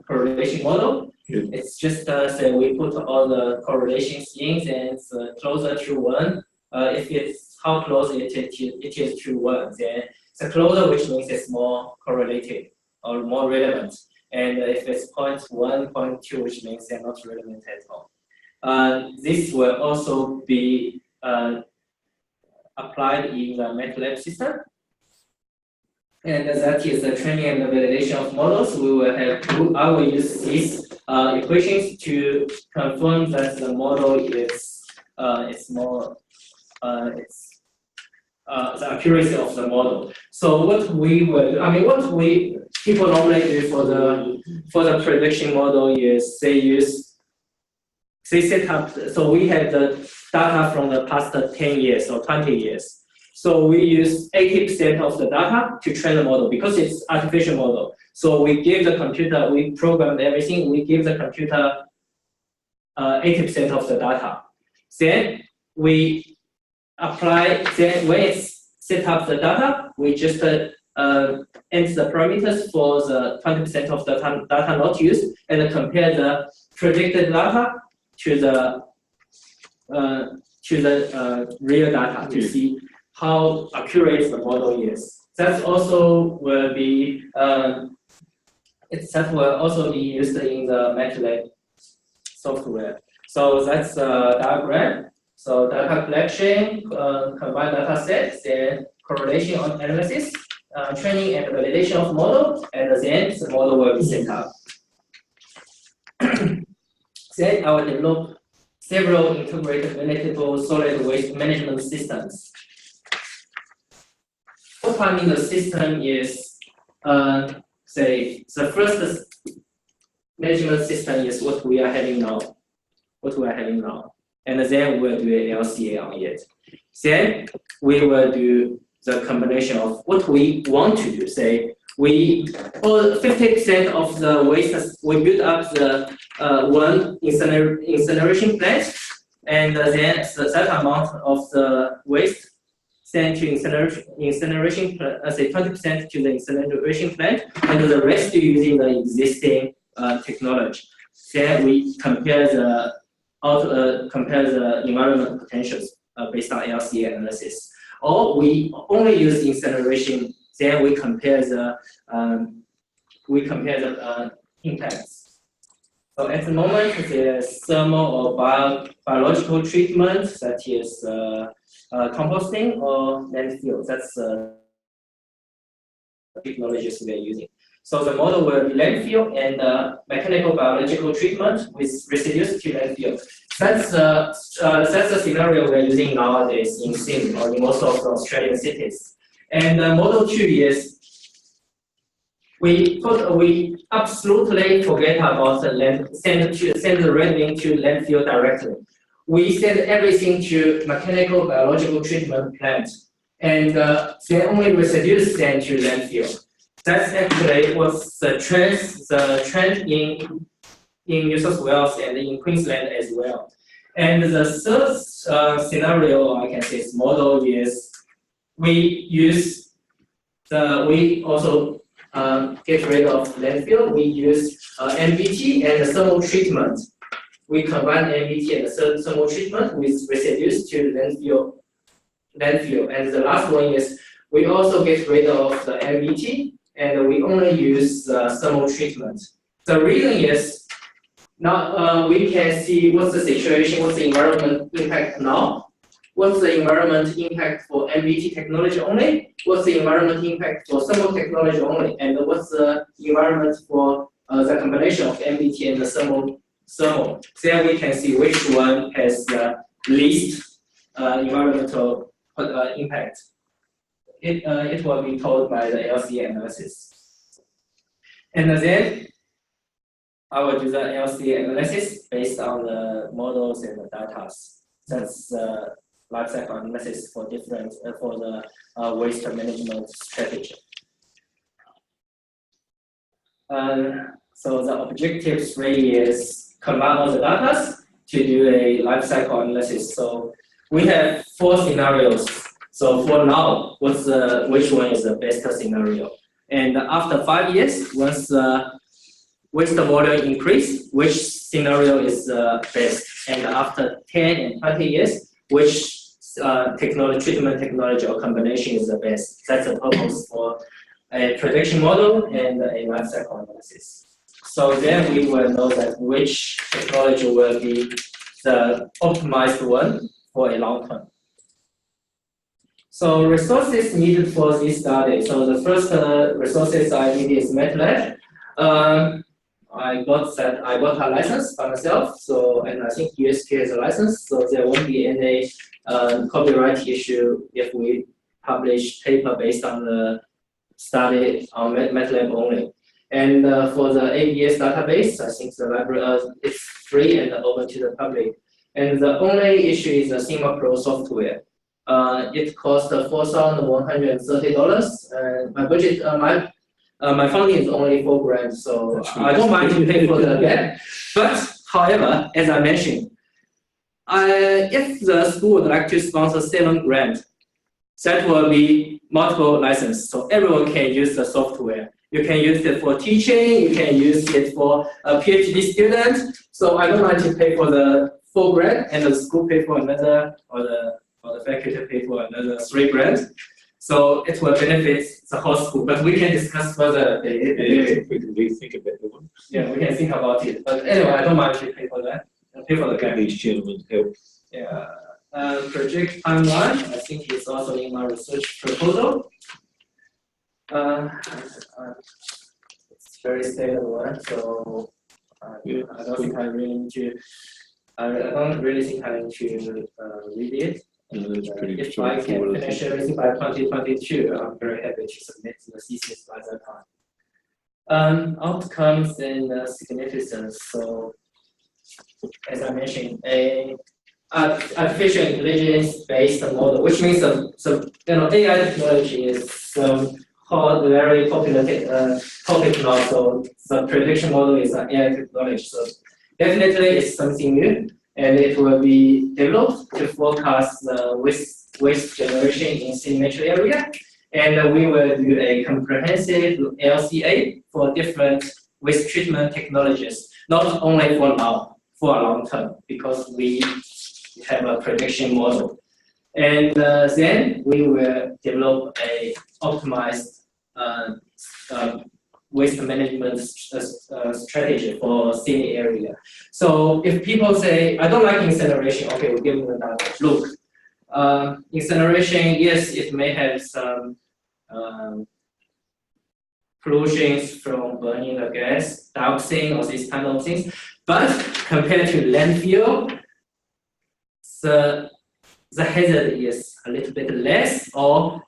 correlation model. It's just say we put all the correlations in, and it's closer to 1. If it's how close it is to 1, then it's closer, which means it's more correlated or more relevant. And if it's 0.1, 0.2, which means they're not relevant at all. This will also be applied in the MATLAB system. And that is the training and the validation of models. I will use these equations to confirm that the model is the accuracy of the model. So what we will, what people normally do for the prediction model is they set up. So we have the data from the past 10 years or 20 years. So we use 80% of the data to train the model because it's artificial model. So we give the computer, we programmed everything, we give the computer 80% of the data. Then we apply, then when it's set up the data, we just enter the parameters for the 20% of the data not used and compare the predicted data to the real data to see how accurate the model is. That also will be that will also be used in the MATLAB software. So that's the diagram. So data collection, combined data sets, then correlation analysis, training and validation of model, and then the model will be set up. Then I will develop several integrated manageable solid waste management systems. What I mean the system is, say, the first management system is what we are having now. And then we'll do a LCA on it. Then we will do the combination of what we want to do. Say, 50% of the waste, we build up the one incineration plant, and then that amount of the waste sent to incineration plant, say 20% to the incineration plant, and the rest using the existing technology. Then we compare the environment potentials based on LCA analysis. Or we only use incineration. Then we compare the impacts. So at the moment, there's thermal or biological treatment, that is composting or landfill. That's technologies we are using. So the model will be landfill and mechanical biological treatment with residues to landfill. That's the scenario we're using nowadays in Sydney or in most of the Australian cities. And model 2 is we absolutely forget about the send the revenue to landfill directly. We send everything to mechanical biological treatment plant, and then only residues sent to landfill. That's actually what's the trend in New South Wales and in Queensland as well. And the third scenario, I can say, model is we also get rid of landfill. We use MBT and thermal treatment. We combine MBT and thermal treatment with residues to landfill. And the last one is we also get rid of the MBT and we only use thermal treatment. The reason is now we can see what's the situation, what's the environment impact now. What's the environment impact for MBT technology only? What's the environment impact for thermal technology only? And what's the environment for the combination of MBT and the thermal? Then we can see which one has the least environmental impact. It will be told by the LCA analysis. And then I will do the LCA analysis based on the models and the data. That's lifecycle analysis for different for the waste management strategy. So the objective 3 is combine all the data to do a lifecycle analysis. So we have 4 scenarios. So for now, which one is the best scenario? And after 5 years, once the waste volume increase, which scenario is best? And after 10 and 20 years, which treatment technology or combination is the best? That's the purpose for a prediction model and a lifecycle analysis. So then we will know that which technology will be the optimized one for a long term. So resources needed for this study. So the first resources I need is MATLAB. I got a license by myself. So and I think USQ has a license. So there won't be any copyright issue if we publish paper based on the study on MATLAB only. And for the ABS database, I think the library is free and open to the public. And the only issue is the Sigma Pro software. It cost $4,130. My budget, my funding is only $4,000, so I don't mind to pay for the gap. But however, as I mentioned, if the school would like to sponsor 7 grants, that will be multiple licenses, so everyone can use the software. You can use it for teaching, you can use it for a PhD student. So I don't mind to pay for the $4,000 and the school pay for another, or the faculty pay for another $3,000. So it will benefit the whole school, but we can discuss further. We can rethink about the one. Yeah, we can think about it. But anyway, I don't mind to pay for that. Pay for the gap. Each gentleman's help. Yeah. Project timeline, I think it's also in my research proposal. It's very standard one, so I don't think I really need to. I don't really think I need to read it. If I can finish everything by 2022, I'm very happy to submit the thesis by that time. Outcomes and significance. So, as I mentioned, artificial intelligence-based model, which means AI technology is very popular topic now. So the prediction model is an AI technology. So definitely it's something new, and it will be developed to forecast the waste generation in city metro area. And we will do a comprehensive LCA for different waste treatment technologies, not only for now, for a long term, because we have a prediction model. And then we will develop a optimized waste management strategy for city area. So if people say, I don't like incineration, okay, we'll give them a look. Incineration, yes, it may have some pollutions from burning the gas, dioxin, or these kind of things. But compared to landfill, the hazard is a little bit less, or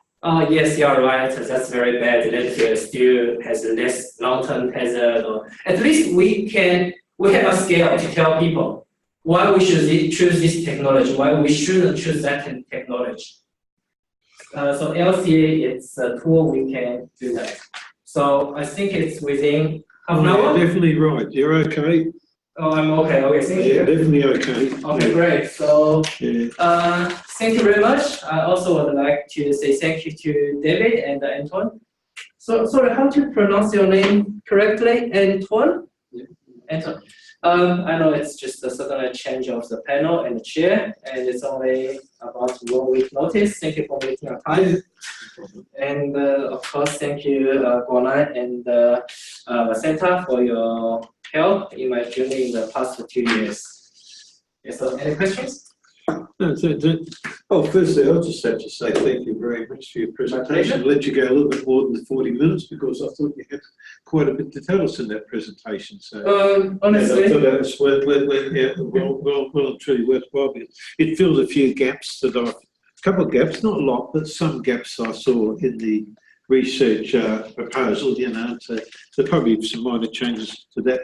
yes, you're right, that's very bad. Landfill still has less long-term hazard, or at least we have a scale to tell people why we should choose this technology, why we shouldn't choose that technology. So LCA, it's a tool we can do that. So I think it's within half an hour. Definitely right. You're okay. Oh, I'm okay. Okay, thank you. Definitely okay. Okay, great. So, thank you very much. I also would like to say thank you to David and Antoine. So, sorry, how to pronounce your name correctly? Antoine? Yeah. Antoine. I know it's just a sudden change of the panel and the chair, and it's only about 1 week notice. Thank you for making your time. And of course, thank you, Guanan and Vasenta, for your help in my journey in the past 2 years. Yes, so any questions? No, firstly, I'll just have to say thank you very much for your presentation. I'll let you go a little bit more than the 40 minutes because I thought you had quite a bit to tell us in that presentation. So, honestly, I thought that was well and truly worthwhile. It filled a few gaps a couple of gaps, not a lot, but some gaps I saw in the research proposal, so there probably some minor changes to that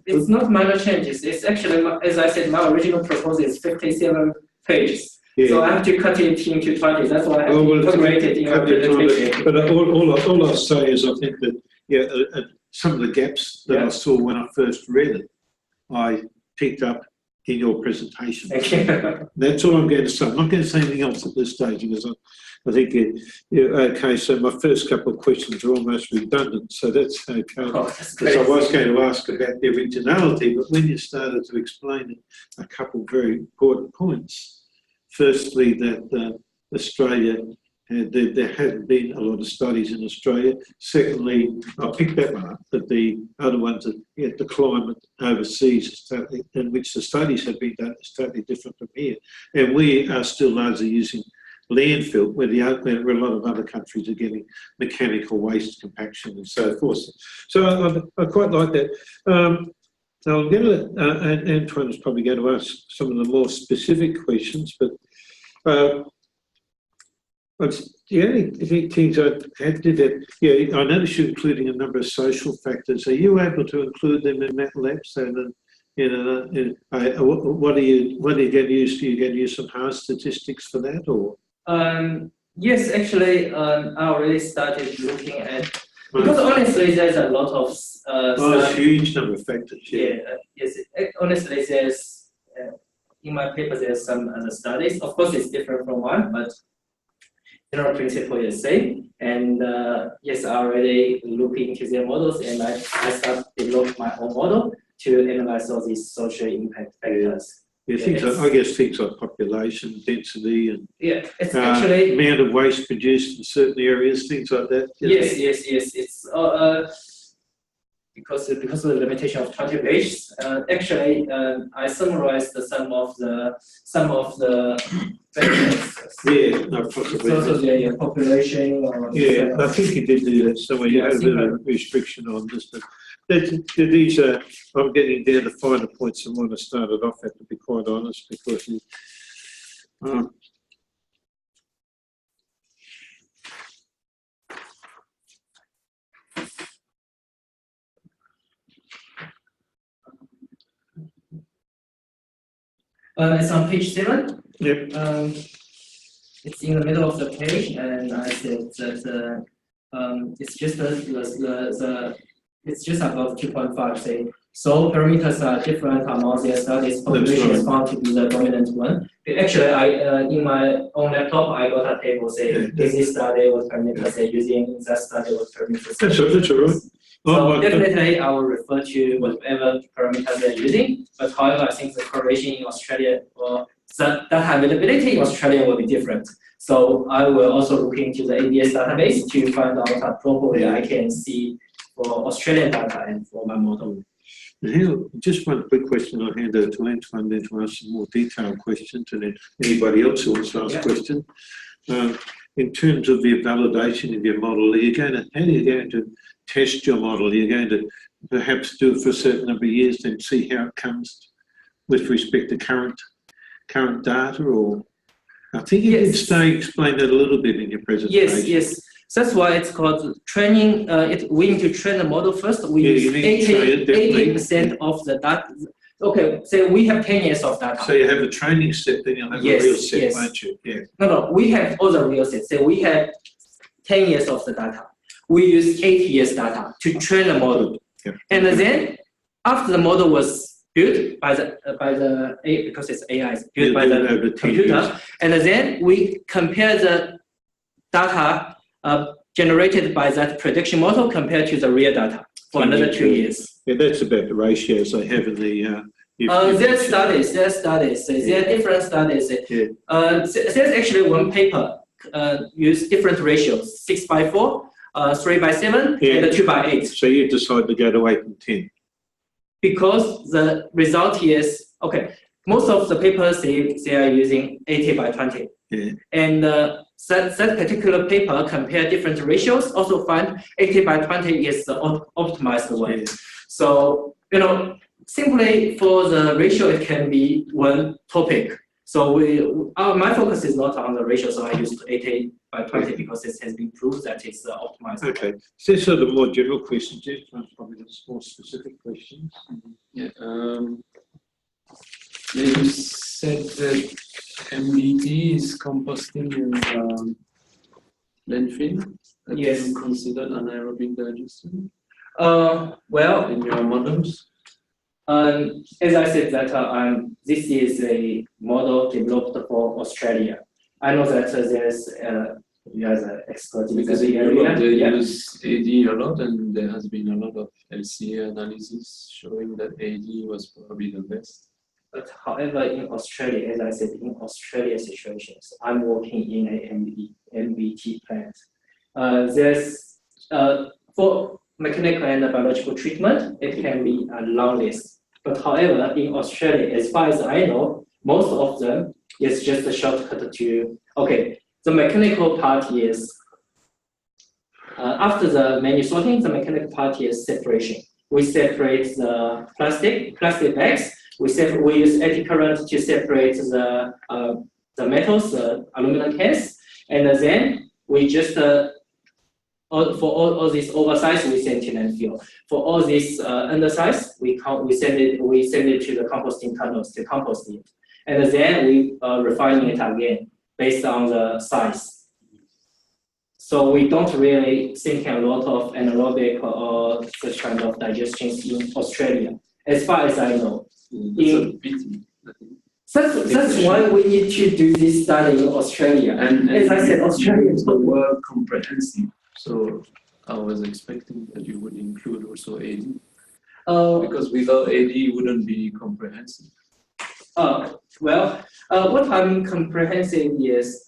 it's not minor changes. It's actually, as I said, my original proposal is 57 pages. Yeah. So I have to cut it into 20. That's why I have to integrate it in my presentation. But all I'll say is I think that some of the gaps that I saw when I first read it, I picked up in your presentation. Thank you. That's all I'm going to say. I'm not going to say anything else at this stage because I think okay. So my first couple of questions are almost redundant, so that's okay. Because I was going to ask about the originality, but when you started to explain a couple of very important points, firstly that Australia there hadn't been a lot of studies in Australia. Secondly, I picked that one up, but the other ones are the climate overseas, is totally, in which the studies have been done, is totally different from here. And we are still largely using landfill, where a lot of other countries are getting mechanical waste compaction and so forth. So I quite like that. So I'm going to, and Antoine's probably going to ask some of the more specific questions, but the only things I had to that, yeah, I noticed you're including a number of social factors. Are you able to include them in MATLAB? So that, what are you going to use? Are you going to use some hard statistics for that, or? Yes, actually, I already started looking at, because honestly, there's a lot of a huge number of factors. Yeah, yes. Honestly, there's in my paper there's some other studies. Of course, it's different from one, but general principle is the same. And yes, I already look into their models, and I start develop my own model to analyze all these social impact factors. Yeah, I guess things like population density and it's actually amount of waste produced in certain areas, things like that. Yes. It's because of the limitation of 20 pages. Actually, I summarized some of the factors. Yeah, no, possibly. So the population. Yeah, I think you did do that somewhere. You had a bit of a restriction on this, but these are. I'm getting down to finer points than when I started off at, to be quite honest, because. It's on page 7. Yep. It's in the middle of the page, and I said that it's just it's just above 2.5. Say so parameters are different among their studies. Population is found to be the dominant one. Actually, I in my own laptop I got a table say this study was parameters say using that study was parameters. That's all right. So definitely I will refer to whatever parameters they're using, but however, I think the correlation in Australia or the data availability in Australia will be different. So I will also look into the ABS database to find out how properly I can see for Australian data and for my model. Now, just one quick question I'll hand over to Antoine then to ask some more detailed questions, and then anybody else who wants to ask a question. In terms of the validation of your model, how are you going to test your model? Are you going to perhaps do it for a certain number of years, then see how it comes with respect to current data? Or I think you can explain that a little bit in your presentation. Yes. That's why it's called training. We need to train the model first. We use 80% of the data. Okay, so we have 10 years of data. So you have a training set, then you'll have a real set, won't you? Yeah. No, we have all the real sets. So we have 10 years of the data. We use 8 years data to train the model. Yep. And then after the model was built by the because it's AI, it's built by the computer, and then we compare the data generated by that prediction model compared to the real data for another 2 years. Yeah, that's about the ratios they have in the. There are studies. There are different studies. There's actually one paper use different ratios: 6:4, 3:7, and 2:8. So you decide to go to 8 and 10. Because the result is okay. Most of the papers they are using 80:20. Yeah. And that particular paper compare different ratios. Also find 80:20 is the optimized one. Yeah. So simply for the ratio, it can be one topic. So my focus is not on the ratio, so I used 80:20 because it has been proved that it's optimized. Okay. So these are the more general questions. Jeff, probably the more specific questions. Yeah. You said that MBD is composting in landfill. That is considered anaerobic digestion. Well, in your models. As I said, that this is a model developed for Australia. I know that there's an expert in because the area. They use AD a lot, and there has been a lot of LCA analysis showing that AD was probably the best. But however, in Australia, as I said, in Australia situations, I'm working in a MBT plant. There's for mechanical and biological treatment, it can be a long list. But however, in Australia, as far as I know, most of them is just a shortcut to, okay, the mechanical part is, after the menu sorting, the mechanical part is separation. We separate the plastic bags. We use eddy current to separate the metals, the aluminum cans, and then we just for all this oversized, we send to landfill. For all this undersized, we send it to the composting tunnels to compost it, and then we refine it again based on the size. So we don't really think a lot of anaerobic or such kind of digestions in Australia, as far as I know. That's why we need to do this study in Australia. And as I said, Australia is were comprehensive. So I was expecting that you would include also AD. Because without AD, it wouldn't be comprehensive. Well, what I'm comprehensive is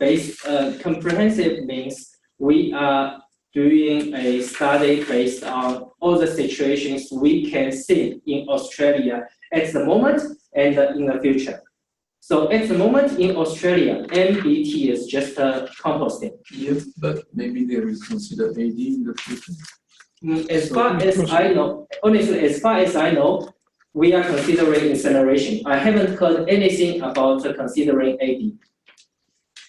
comprehensive means we are doing a study based on all the situations we can see in Australia at the moment and in the future. So at the moment in Australia, MBT is just composting. Yeah, but maybe they will consider AD in the future. As far as I know, honestly, as far as I know, we are considering incineration. I haven't heard anything about considering AD.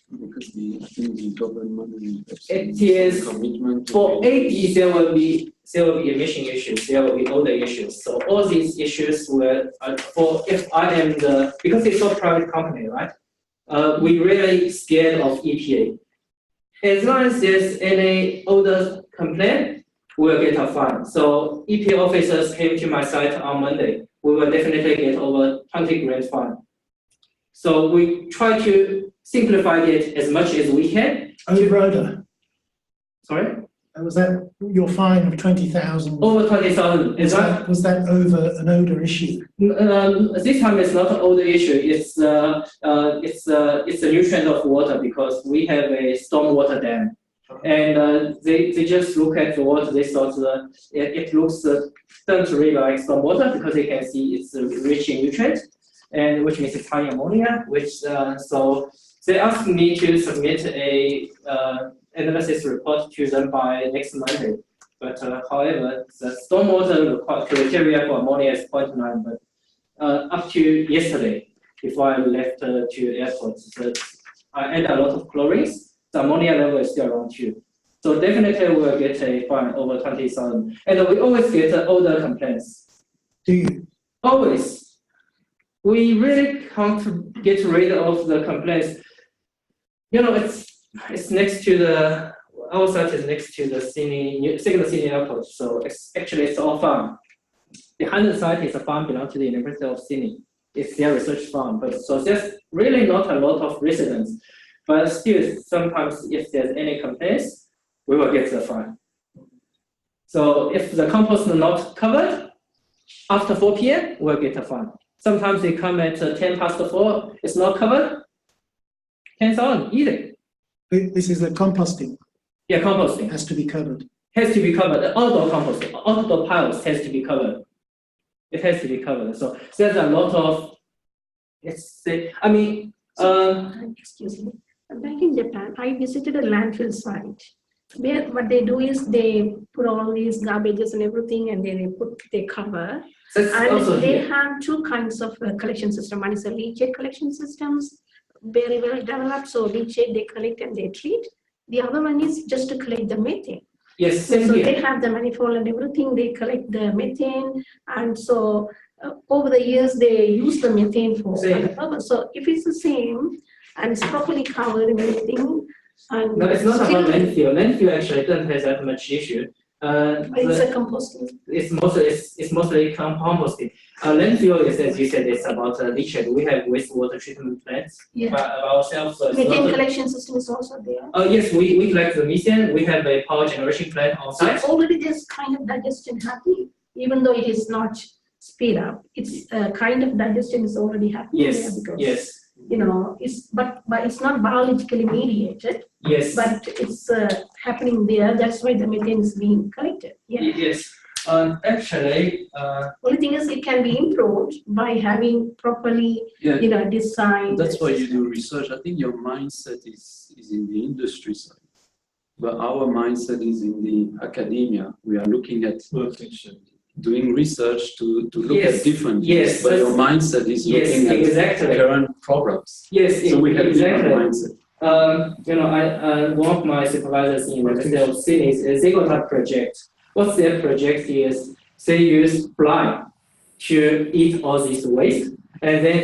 Because I think the government will have It is commitment for AD. There will be emission issues. There will be other issues. So all these issues will if I am because it's a private company, right? We really scared of EPA. As long as there's any other complaint, we'll get a fine. So EPA officers came to my site on Monday. We will definitely get over 20 grand fine. So we try to simplify it as much as we can. Over odor. Sorry? Was that your fine of 20,000? Over 20,000. Was that over an odor issue? This time it's not an odor issue. It's a nutrient of water because we have a stormwater dam. And they just look at the water. They thought it looks doesn't really like stormwater because they can see it's rich in nutrients, and which means it's high ammonia. Which so they asked me to submit a analysis report to them by next Monday. But however, the stormwater criteria for ammonia is 0.9. But up to yesterday, before I left to airport, I add a lot of chlorines. The ammonia level is still around 2. So definitely we'll get a fine over 20,000. And we always get older complaints. Do you? Always. We really can't get rid of the complaints. You know, it's next to our site is next to the second Sydney airport. So it's all farm. Behind the site is a farm belonging to the University of Sydney. It's their research farm. But so there's really not a lot of residents. But still, sometimes if there's any complaints, we will get the fine. So if the compost is not covered, after 4 p.m., we'll get a fine. Sometimes they come at 10 past 4, it's not covered, 10,000, easy. This is the composting. Yeah, composting. Has to be covered. Has to be covered. The outdoor composting, outdoor piles has to be covered. It has to be covered. So there's a lot of, excuse me. Back in Japan, I visited a landfill site where what they do is they put all these garbages and everything, and then they cover. And they have 2 kinds of collection system. One is a leachate collection systems, very well developed. So leachate they collect and they treat. The other one is just to collect the methane. Yes, so they have the manifold and everything. They collect the methane, and so over the years they use the methane for other purpose. So if it's the same and it's properly covered and everything. And no, it's not about landfill. Landfill actually doesn't have that much issue. It's a composting. It's mostly composting. Landfill is, as you said, it's about leachate. We have wastewater treatment plants by ourselves. So methane collection system is also there. Yes, we collect the methane. We have a power generation plant on site. So already there's kind of digestion happening, even though it is not speed up. It's kind of digestion is already happening there Yes, because yes, you know it's but it's not biologically mediated, yes. but it's happening there. That's why the methane is being collected. Yeah. Yes. Actually, Only thing is it can be improved by having properly, Yeah, you know, designed. that's why you do research. I think your mindset is in the industry side, but our mindset is in the academia. We are looking at doing research to look Yes, at different yes, things, but your mindset is yes, looking at exactly. current problems. Yes, So we have exactly. different mindset. You know, one of my supervisors in the state of Sydney is they got a project. What's their project is they use fly to eat all this waste, and then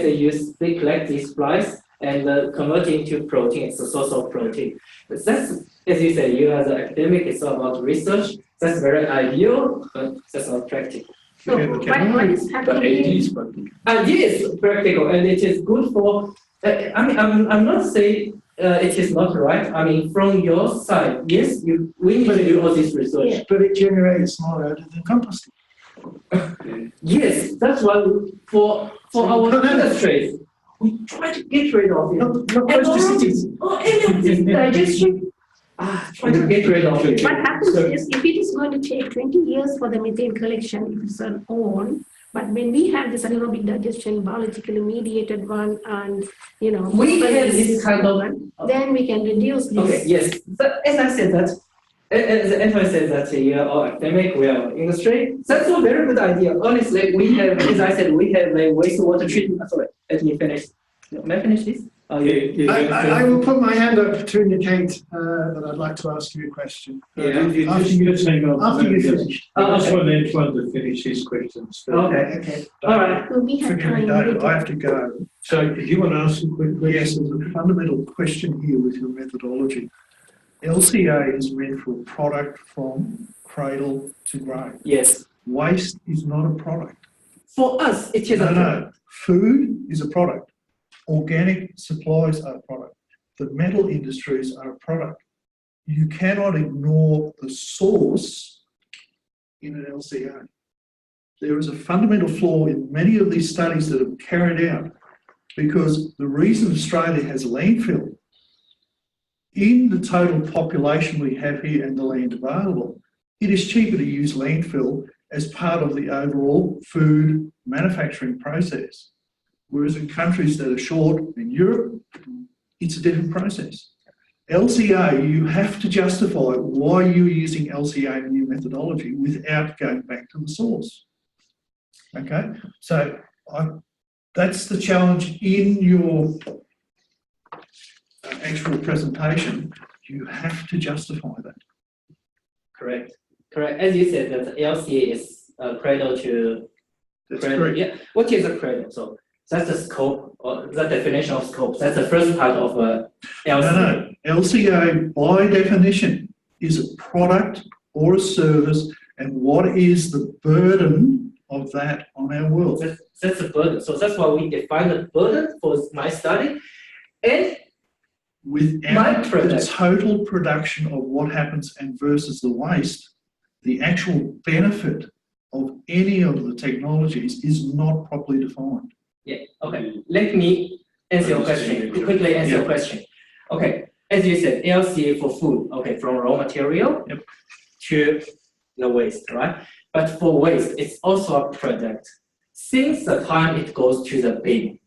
they collect these flies and convert it into protein. It's a source of protein. But that's, as you said, you as an academic, it's all about research. That's very ideal, but that's not practical. So what is But happening? AD is practical. It is practical, and it is good for. I mean, I'm not saying it is not right. I mean, from your side, yes, we need to do all this research. But it generates more out of the composting. Yes, that's why for our industry, we try to get rid of it. Not close to cities. Or any of this digestion, try to get rid of it. What happens is if it is going to take 20 years for the methane collection, if it's an own, but when we have this anaerobic digestion, biologically mediated one, and you know, We have this kind of one, then we can reduce this. Okay, yes. So, as I said that, as Anthony said that you are all academic, we are industry. That's a very good idea. Honestly, we have, as I said, we have a wastewater treatment. Sorry, let me finish. May I finish this? I will put my hand up to indicate that I'd like to ask you a question. Yeah. After you finish. I just want Antoine to finish his questions. Okay. All right. So we have Forgive me, time. David, I have to go. So, did you want to ask a quick question? Yes, there's a fundamental question here with your methodology. LCA is meant for product from cradle to grave. Yes. Waste is not a product. For us, it is No. Food is a product. Organic supplies are a product. The metal industries are a product. You cannot ignore the source in an LCA. There is a fundamental flaw in many of these studies that have carried out because the reason Australia has landfill in the total population we have here and the land available, it is cheaper to use landfill as part of the overall food manufacturing process. Whereas in countries that are short, in Europe, it's a different process. LCA, you have to justify why you're using LCA in your methodology without going back to the source. Okay, so that's the challenge in your actual presentation. You have to justify that. Correct. As you said, that LCA is cradle to That's cradle. correct. Yeah. What is a cradle? So that's the scope, or the definition of scope. That's the first part of LCA. No. LCA, by definition, is a product or a service, and what is the burden of that on our world? That's a burden. So that's why we define the burden for my study. And Without the product. total production of what happens and versus the waste, the actual benefit of any of the technologies is not properly defined. yeah, okay. Let me answer your question. Quickly answer your question. Okay. As you said, LCA for food, okay, from raw material to the waste, right? But for waste, it's also a product. Since the time it goes to the bin.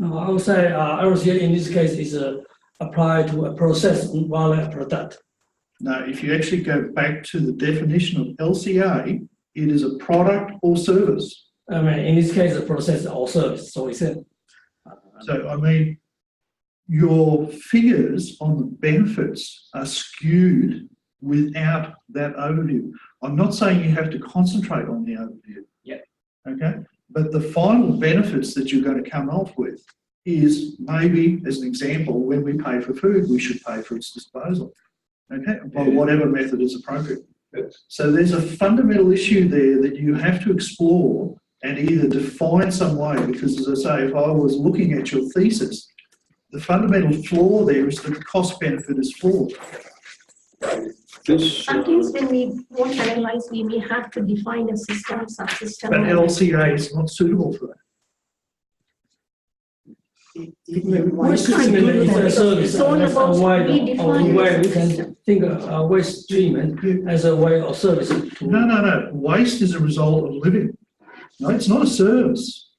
I would say LCA in this case is applied to a process rather than a product. Now, if you actually go back to the definition of LCA, it is a product or service. I mean, in this case, a process or service. So it's a So, I mean, your figures on the benefits are skewed without that overview. I'm not saying you have to concentrate on the overview. Yeah. Okay. But the final benefits that you're going to come up with is maybe, as an example, when we pay for food, we should pay for its disposal. Okay. By whatever method is appropriate. Yes. So there's a fundamental issue there that you have to explore and either define some way, because as I say, if I was looking at your thesis, the fundamental flaw there is that the cost benefit is flawed. Sometimes when we want to analyze, we may have to define a system, subsystem. But LCA is not suitable for that. Waste treatment is a service. It's all That's about a way redefining we the can system. think of waste treatment as a way of service. No. Waste is a result of living. No, it's not a service.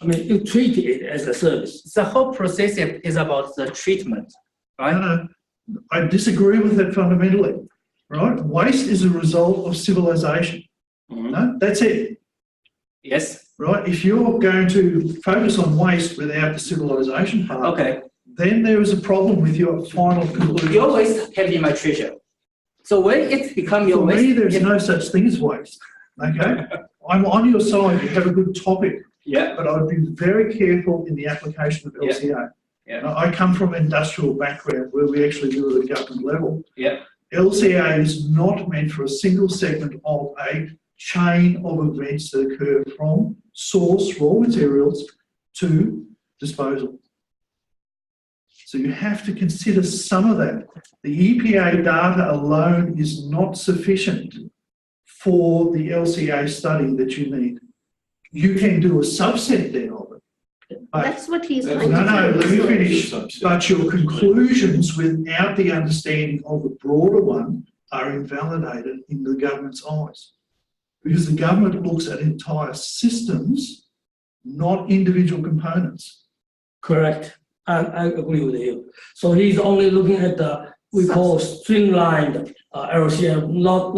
I mean, you treat it as a service. The whole process is about the treatment, right? No. I disagree with that fundamentally. Right? Waste is a result of civilization. No, that's it. Yes. Right? If you're going to focus on waste without the civilization part, Okay. then there is a problem with your final conclusion. Your waste can be my treasure. So when it becomes your For waste, me, there's no such thing as waste. Okay? I'm on your side. You have a good topic. Yeah. But I would be very careful in the application of LCA. Yeah. Now, I come from an industrial background where we actually do it at the government level. Yeah. LCA is not meant for a single segment of a chain of events that occur from source, raw materials, to disposal. So you have to consider some of that. The EPA data alone is not sufficient for the LCA study that you need. You can do a subset then of it. That's what he's trying No, to let do. me finish. But your conclusions without the understanding of the broader one are invalidated in the government's eyes. Because the government looks at entire systems, not individual components. Correct. I agree with you. So he's only looking at the we call streamlined LCA, not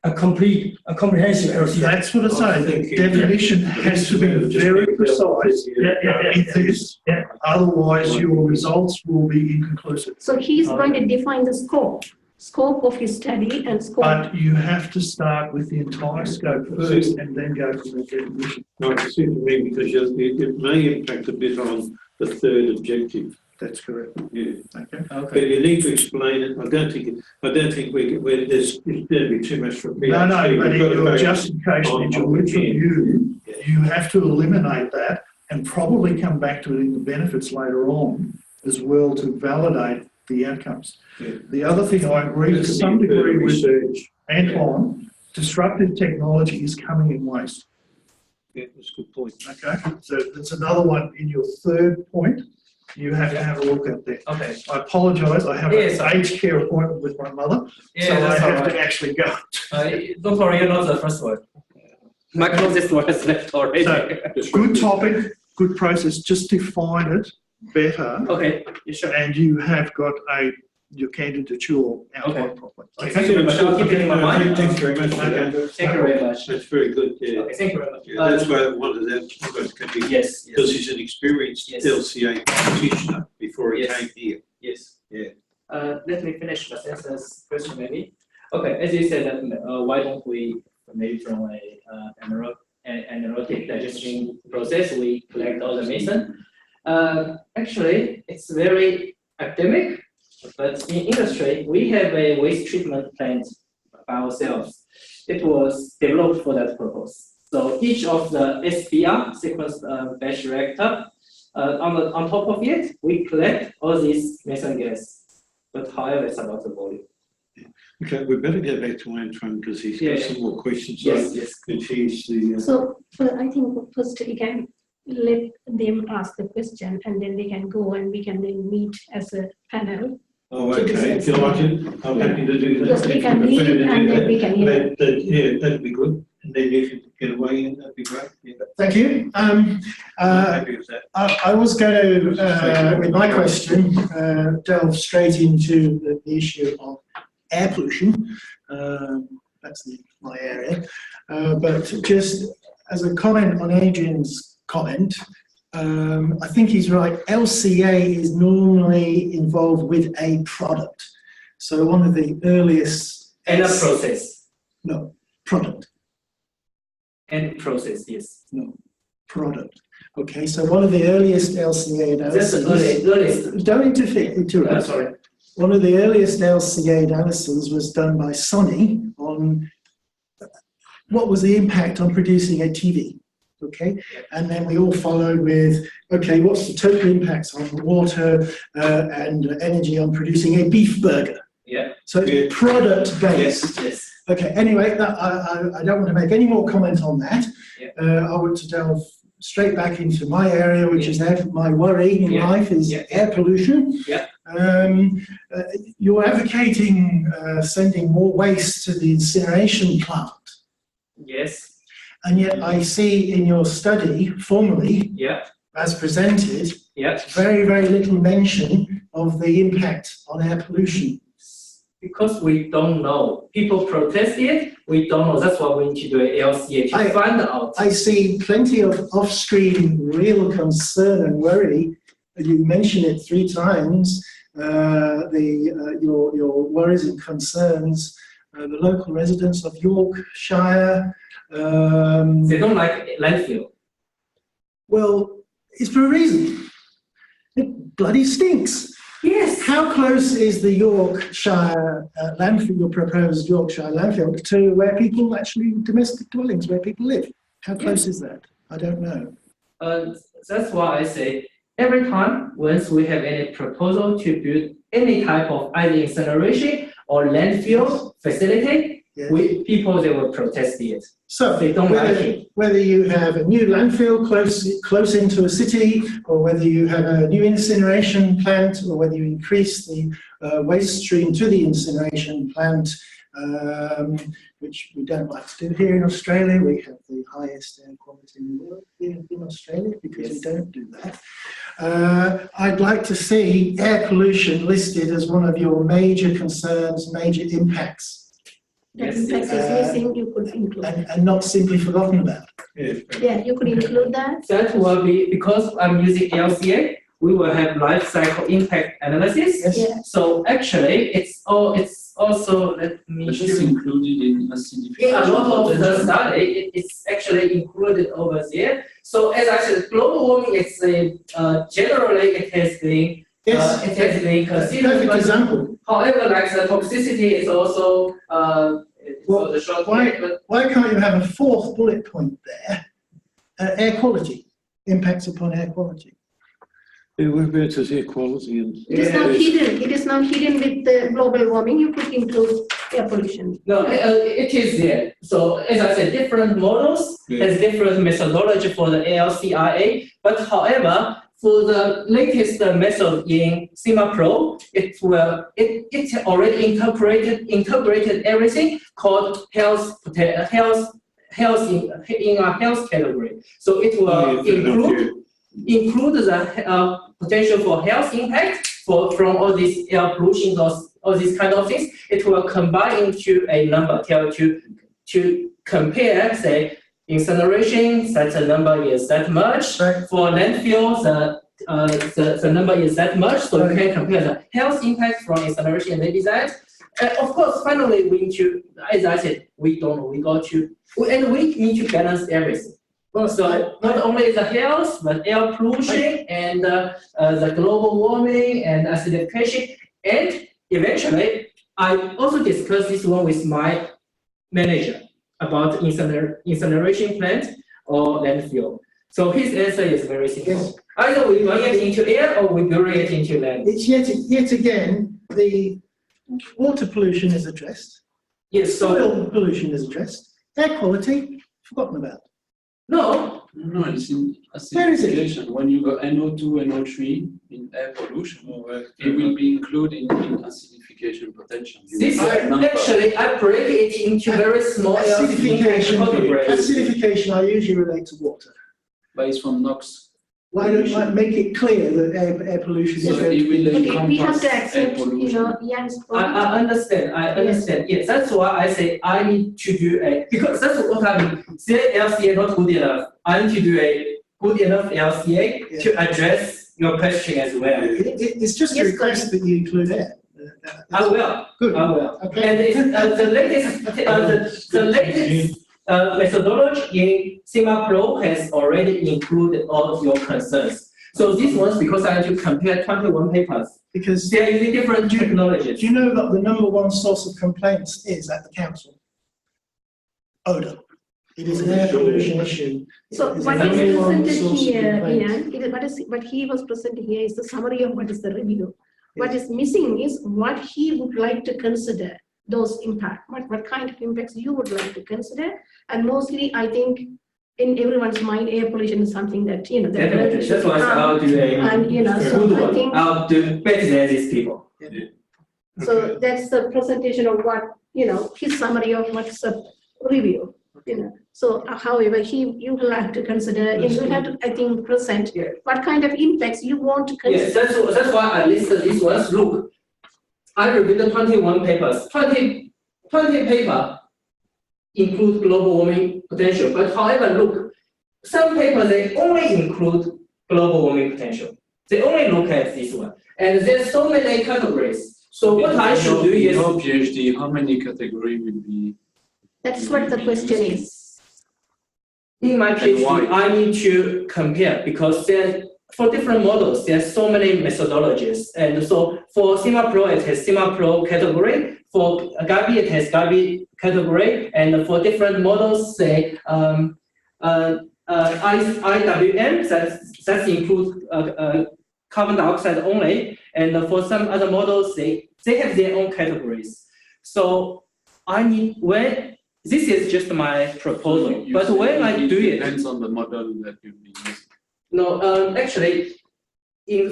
a comprehensive LCA. That's what I say. The definition has to be very precise in this. Otherwise, your results will be inconclusive. So he's going to define the scope of his study and scope. But you have to start with the entire scope first and then go to the definition. No, it seems to me because it may impact a bit on the third objective. That's correct. Yeah. Okay. But you need to explain it. I don't think there's going to be too much for PhD. No, but in We've got to your go justification, in your on literature the review, you have to eliminate that and probably come back to it in the benefits later on as well to validate the outcomes. Yeah. The other thing I agree to some degree with Antoine, disruptive technology is coming in waste. Yeah, that's a good point. Okay, so that's another one in your third point. You have to have a look at that. Okay. I apologise. I have Yes. an aged care appointment with my mother, so I that's have all right. to actually go. Don't worry, you're not the first one. My closest one is left already. So, good topic, good process. Just define it better, Okay, you sure. and you have got your candidature outlined properly. Okay, thank you very much. I'll keep it in my mind. Thanks very much. Thank you very much. That's very good. Yeah. Okay, thank you very much. Yeah, that's why I wanted that can be Yes. because he's an experienced Yes. LCA practitioner before he Yes. came here. Yes. Yeah. Let me finish the sentence question maybe. Okay, as you said that why don't we maybe from anaerobic digestion process we collect all the methane. Actually, it's very academic, but in industry we have a waste treatment plant by ourselves. It was developed for that purpose. So each of the SBR sequenced batch reactor. On top of it, we collect all this methane gas, but however, it's about the volume. Okay, we better go back to Antoine because he's Yeah, got yeah. some more questions. Yes, yes. And he's the. So I think first you can let them ask the question and then they can go and we can then meet as a panel. Oh, okay. If you like it, I'm happy to do that. Because we If can you prefer leave to do and then that, we can hear. Yeah, that'd be good. And then if you get away, that'd be great. Yeah. Thank you. I'm happy with that. I was going to, with my question, delve straight into the issue of air pollution. That's my area. But just as a comment on Adrian's comment, I think he's right. LCA is normally involved with a product. So one of the earliest... And a process. No, product. And process, yes. No, product. Okay, so one of the earliest LCA That's analyses... the earliest. Don't interrupt. Sorry. One of the earliest LCA analyses was done by Sony on what was the impact on producing a TV. Okay, and then we all followed with, okay, what's the total impacts on water and energy on producing a beef burger? Yeah. So it's product based. Yes. Okay, anyway, I don't want to make any more comment on that. Yeah. I want to delve straight back into my area, which is my worry in life is air pollution. Yeah. You're advocating sending more waste to the incineration plant. Yes. And yet I see in your study, formally, Yeah. as presented, Yeah. very, very little mention of the impact on air pollution. Because we don't know. People protest it, we don't know. That's why we need to do an LCA to find out. I see plenty of off-stream real concern and worry. You mentioned it 3 times, your worries and concerns. The local residents of Yorkshire. They don't like landfill. Well, it's for a reason. It bloody stinks. Yes. How close is the Yorkshire landfill, your proposed Yorkshire landfill, to where people actually, domestic dwellings, where people live? How close is that? I don't know. That's why I say every time once we have any proposal to build any type of either incineration or landfill facility, people they will protest it. So they don't like it. Whether you have a new landfill close into a city, or whether you have a new incineration plant, or whether you increase the waste stream to the incineration plant, which we don't like to do here in Australia. We have the highest air quality in the world here in Australia because we don't do that. I'd like to see air pollution listed as one of your major concerns, major impacts. That impact is missing, you could include. And not simply forgotten about. Yeah, you could include that. That will be, because I'm using LCA, we will have life cycle impact analysis. Yes. Yeah. So actually, it's also, let me It's show just you. included in acidification. A lot of the study, it's actually included over there. So as I said, global warming is generally it has been considered. Perfect example. However, like the toxicity is also Well, the short why can't you have a 4th bullet point there? Air quality, impacts upon air quality. We're going to see equality and. It is not hidden. It is not hidden with the global warming. You could include air pollution. No, it is there. So as I said, different models has different methodology for the ALCIA. But however, for the latest method in CIMA-Pro, it already integrated everything called health in a health category. So it will include the potential for health impact from all these air pollution, all these kind of things. It will combine into a number to compare, say, incineration, that the number is that much. Right. For landfill, the number is that much. So you can compare the health impact from incineration and maybe that. Of course, finally, we need to, as I said, we don't know, we need to balance everything. So not only the health, but air pollution and the global warming and acidification. And eventually, I also discussed this one with my manager about incineration plant or landfill. So his answer is very simple. Either we bury it into air or we bury it into land. It's yet again, the water pollution is addressed. Yes, so Soil pollution is addressed. Air quality, forgotten about. no, It's in Where is it? acidification. When you go NO2, NO3 in air pollution, it will be included in acidification potential. this actually I break it into very small categories. Acidification I usually relate to water. But it's from NOx. Why don't I make it clear that air pollution So is going it to will be... Okay, we have encompass to air accept, pollution. yes. I understand. Yes, that's why I say I need to do because that's what I mean. Say LCA not good enough. I need to do a good enough LCA to address your question as well. It's just a request that you include air. I will. Good. I will. Okay. And it's, the latest methodology in CIMA-Pro has already included all of your concerns. So this one's because I had to compare 21 papers. Because They are using different technologies. do you know that the #1 source of complaints is at the council? Odour. It is an air pollution issue. So It's what the is #1 presented source of here, complaints. Ian, what he was presenting here is the summary of what is the review. What is missing is what he would like to consider those impact. What kind of impacts you would like to consider? And mostly, I think, in everyone's mind, air pollution is something that, you know, Definitely. That's why I'll do and, you know, so I think I'll do better than these people. so. That's the presentation of what, you know, his summary of what's the review. You know, so however, you will have to consider, you will have to, I think, present what kind of impacts you want to consider. Yes, that's why I listed these ones. Look, I reviewed the 21 papers. 20 paper include global warming potential, but however, look, some papers they only include global warming potential. They only look at this one, and there's so many categories. So what I should do is your PhD, how many categories will be? That's what the question is. in my PhD, I need to compare because for different models, there's so many methodologies. And so for SIMA-Pro, it has SIMA-Pro category. For Gabi, it has Gabi category. And for different models, say IWM, that includes carbon dioxide only. And for some other models, they have their own categories. So I need, this is just my proposal. But when I do it, depends on the model that you use. No, actually,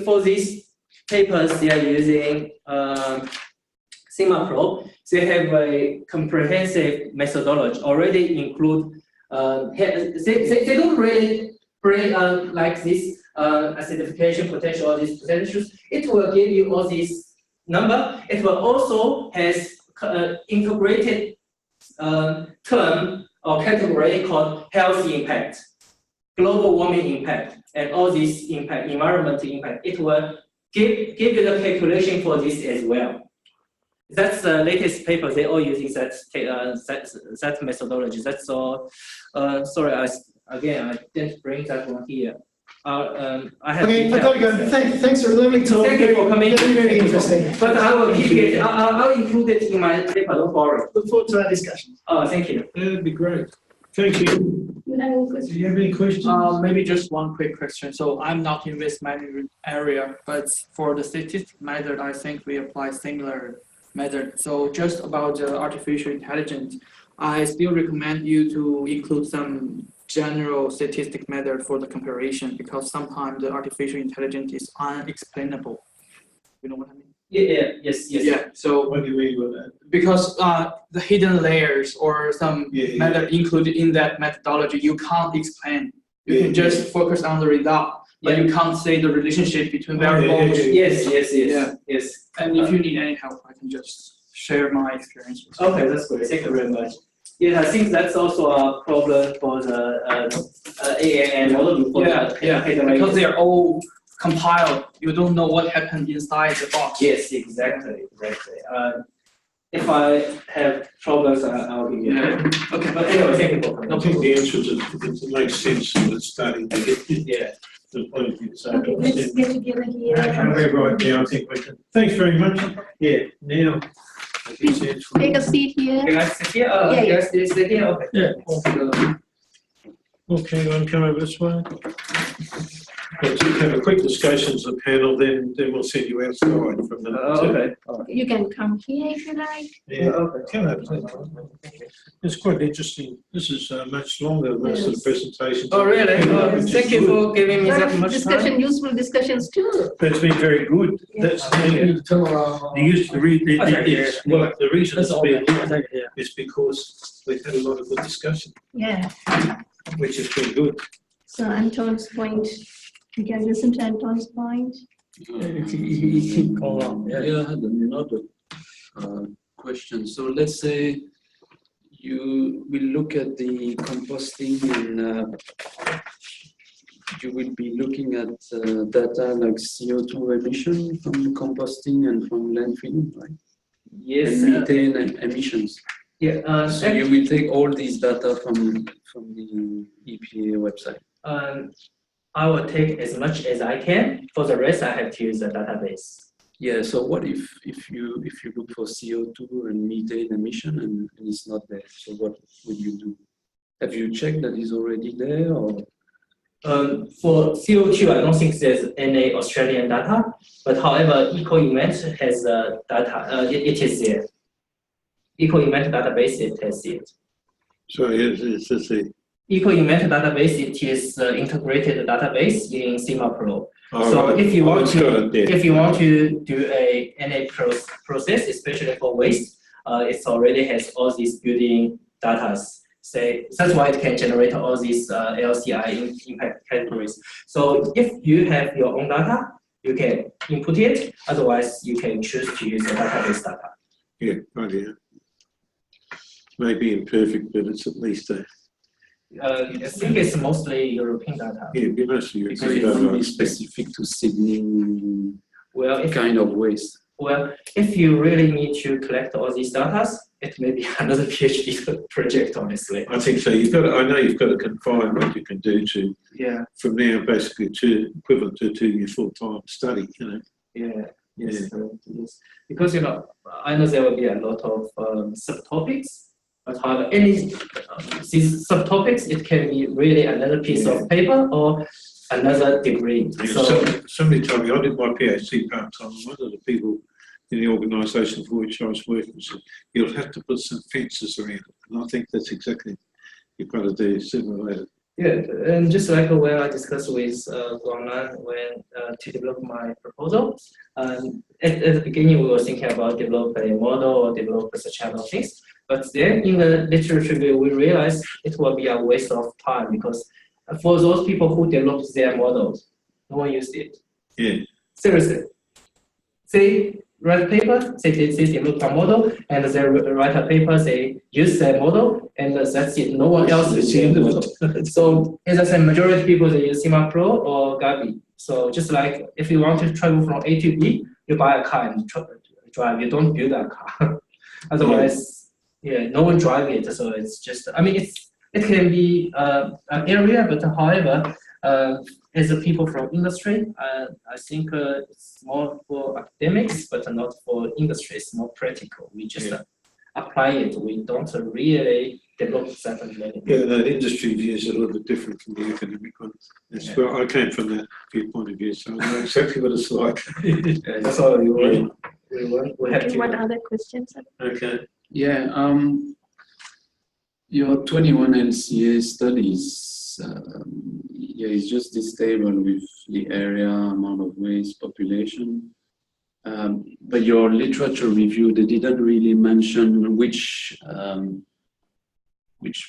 for these papers, they are using SIMA-Pro. They have a comprehensive methodology already include. They don't really bring like this acidification potential, all these potentials. It will give you all these number. It will also has integrated term or category called health impact, global warming impact, and all these impact, environmental impact. It will give you the calculation for this as well. That's the latest paper. They all using that methodology. That's all. Sorry, I didn't bring that one here. I have. Okay, I gotta go. Thanks for letting me talk. Thank you for coming. Very, very interesting. But I will keep it. I'll include it in my paper. Don't worry. Look forward to our discussion. Oh, thank you. That'd be great. Thank you. Do you have any questions? Maybe just one quick question. So I'm not in this management area, but for the statistic method, I think we apply similar method. So just about the artificial intelligence, I still recommend you to include some general statistic method for the comparison because sometimes the artificial intelligence is unexplainable. You know what I mean? Yes. Yeah. So What do you mean with that? because the hidden layers or some method included in that methodology, you can't explain. You can just focus on the result, but you can't say the relationship between variables. Yes. And if you need any help, I can just share my experience with you. Okay, that's great. Thank you very much. Yeah, I think that's also a problem for the AAN model. Because they are all compiled. You don't know what happened inside the box. Yes, exactly. If I have problems, I'll give you. Okay, but anyway, thank you for coming. I think the answer to make sense of it's starting to get the point of view. So Okay, let's get together here. we're right now. I think we can. Thanks very much. Yeah. Now. Take a seat here. Can I sit here? Yeah. Yes, sit here. Okay. Yeah. Okay, you want to come over this way? Let's have a quick discussion as a panel, then we'll send you outside from the. Okay. You can come here if you like. Yeah, come over, please. It's quite interesting. This is much longer than most of the presentations. Oh, really? Thank you for giving me that much Discussion, time. useful discussions too. It's been very good. That's the reason it's been long is because we've had a lot of good discussion, Yeah. which has been good. So Anton's point, you can listen to Anton's point. Yeah, I had another question. So let's say you will look at the composting and you will be looking at data like CO2 emission from composting and from landfill, right? Yes. And methane emissions. Yeah. So you will take all these data from the EPA website. I will take as much as I can. For the rest, I have to use the database. Yeah. So what if you look for CO2 and methane emission and it's not there? So what would you do? Have you checked that it's already there, or For CO2, I don't think there's any Australian data, but however, eco-event has data, it is there. Eco-event database, it has it. So it's the Eco-event database, it is integrated database in CIMA-Pro. oh, So right. if you want It's got to, it there. if you want to do a NA process, especially for waste, it already has all these building data. Say that's why it can generate all these LCI impact categories. So if you have your own data, you can input it. Otherwise, you can choose to use the database data. Yeah, right here. Maybe imperfect, but it's at least a. I think it's mostly European data. Yeah, be mostly Because European it's data. only specific to Sydney Well, if kind of waste. Well, if you really need to collect all these data, it may be another PhD project, honestly. I think so. You've got. I know you've got to confine what you can do to. Yeah. From now, basically, to equivalent to a 2-year full-time study. You know. Yeah. Yeah. Yes. Because I know there will be a lot of subtopics, but however, any these subtopics, it can be really another piece of paper or another degree. So Somebody told me I did my PhD part-time. One of the people in the organisation for which I was working said, you'll have to put some fences around it. And I think that's exactly you've got to do sooner or later. yeah, and just like when I discussed with Guangnan when to develop my proposal, at the beginning we were thinking about develop a model or develop such kind of things. But then in the literature review, we realized it will be a waste of time because for those people who developed their models, no one used it. Yeah. Seriously. They write a paper, they develop a model, and they write a paper, they use their model, and that's it. No one else uses the model. So, as I said, majority of people, they use CIMA-Pro or Gabi. So, just like if you want to travel from A to B, you buy a car and drive. You don't build a car. Otherwise, no one drive it. So, it's just, it can be an area, but however, as a people from industry, I think it's more for academics, but not for industry. It's more practical. We just apply it. We don't really develop that learning. Yeah, the industry view is a little bit different from the academic one. That's where I came from that viewpoint of view, so I know exactly what it's like. That's all we want. We have to. What other questions? Okay. Yeah, your 21 LCA studies, it's just this table with the area, amount of waste, population. But your literature review, they didn't really mention which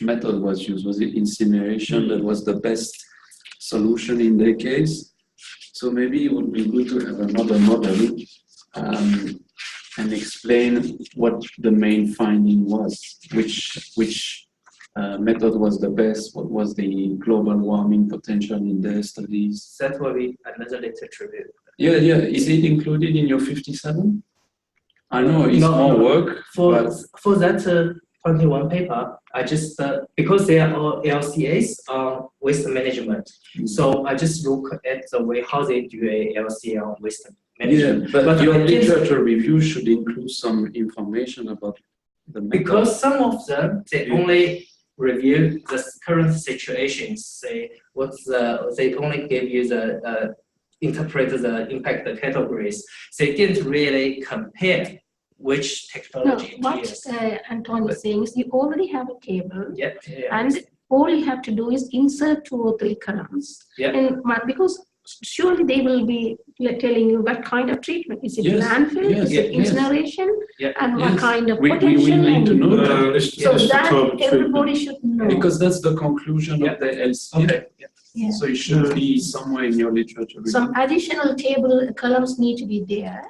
method was used. Was it incineration that was the best solution in their case? So maybe it would be good to have another model and explain what the main finding was, which method was the best, what was the global warming potential in their studies. That will be another literature review. Yeah. Is it included in your 57? I know it's more work. For that 21 paper, I just, because they are all LCAs, waste management. So I just look at the way how they do a LCA on waste management. Yeah, but your literature review should include some information about the method. Because some of them, they only review the current situations, say they only give you the interpret the impact categories. They didn't really compare which technology what Anton is saying is you already have a table, and all you have to do is insert 2 or 3 columns. And because surely they will be telling you what kind of treatment. Is it landfill? Is it incineration? And what kind of potential? We need to know that. So that everybody should know. Because that's the conclusion of the LCA. Okay. So it should be somewhere in your literature. Some additional table columns need to be there,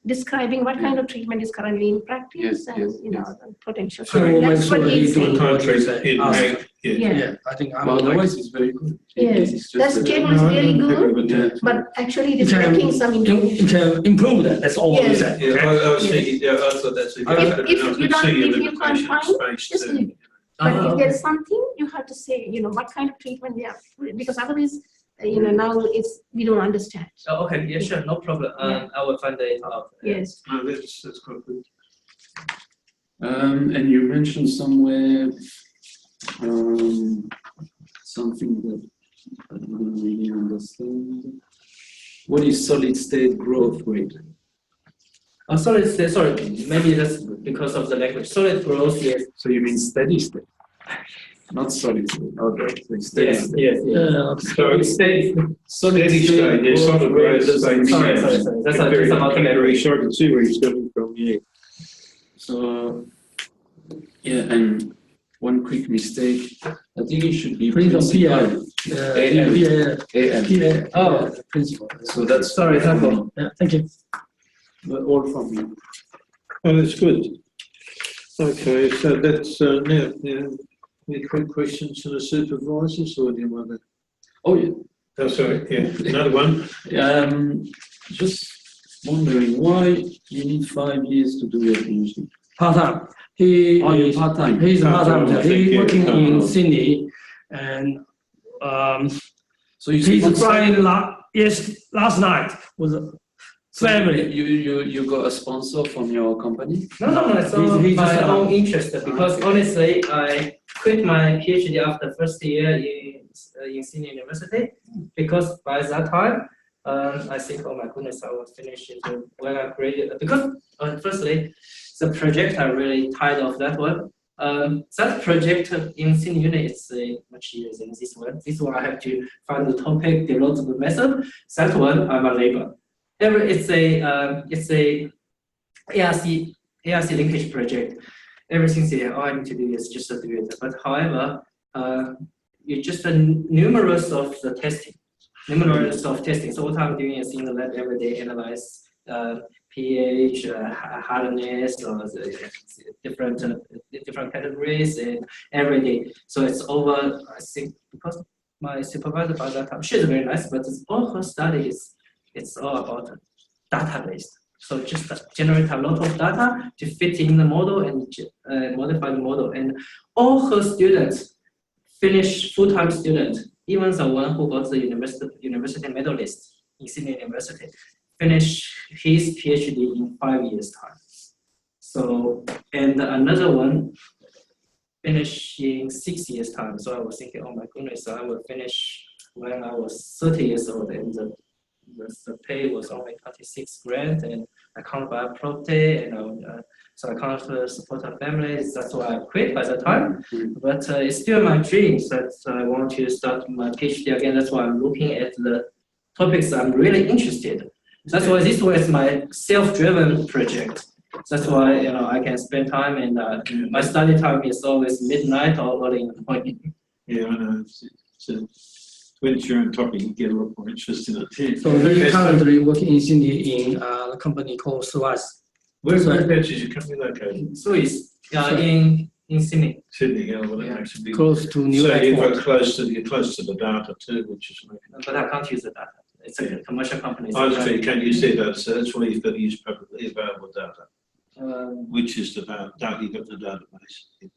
describing what kind of treatment is currently in practice and the potential. So that's what he's saying. I think otherwise it's very good. Yes, that table is really good, but actually it is lacking some information. It can improve that. That's all we said. I was thinking, I thought that's if you can't find, just leave it. But if there's something, you have to say, what kind of treatment they are, because otherwise, now we don't understand. Oh, okay, yeah, sure, no problem. I will find it out. Yes. No, that's quite good. And you mentioned somewhere something that I don't really understand. What is solid state growth rate? Solid state, sorry, maybe that's because of the language. Solid growth, yes. So you mean steady state? Not solid state. Okay, so steady Yes, state. yes, yes. So State. steady state, there's solid growth state. Sorry. That's about the very sure I can see where he's coming from, yeah. So, yeah, and one quick mistake. I think it should be Principal. principal. AM. Oh, Principal. So that's sorry, typo. Yeah, thank you. but all from me. Oh, that's good. Okay, so that's now, any quick questions to the supervisors or do you want to? Oh yeah. Oh, sorry, yeah, another one. Just wondering why you need 5 years to do your PhD. Part-time. He You're is part-time. He's part-time. Part-time, He's yeah. working in Sydney, and So you he's flying last night with a family. You got a sponsor from your company? No, it's all He's my just own interest because okay. honestly, I quit my PhD after first year in senior university because by that time, I think, oh my goodness, I was finished when I graduated. Because firstly, the project I really tired of that one. That project in senior unit is much easier than this one. This one I have to find the topic, develop the method. That one I'm a labor. It's a ARC linkage project. Everything there, all I need to do is just to do it. But however, it's just numerous of the testing. So what I'm doing is in the lab every day analyze pH, hardness, or the different categories, and every day. So it's over. I think because my supervisor by that time, she's very nice, but all her studies. It's all about database. So just generate a lot of data to fit in the model and modify the model. And all her students finish full-time student, even the one who got the university medalist in Sydney University, finish his PhD in 5 years' time. So, and another one finish in 6 years' time. So I was thinking, oh my goodness, I will finish when I was 30 years old, and the pay was only 26 grand, and I can't buy a property, so I can't support a family. That's why I quit by the time. But it's still my dream that I want to start my PhD again. That's why I'm looking at the topics I'm really interested in. That's why this was my self-driven project. That's why I can spend time, and my study time is always midnight or early in the morning. Yeah, I know. When it's your own topic, you get a lot more interest in it too. So he's currently working in Sydney in a company called Swiss. Whereabouts is your company located? Swiss, in Sydney. Sydney, yeah, well, that makes a big. Close to New So Airport. you're close to the data too, which is making. But I can't use the data. It's a commercial company. I understand, you can't use their data, so that's why you've got to use publicly available data, which is the data you've got in the database.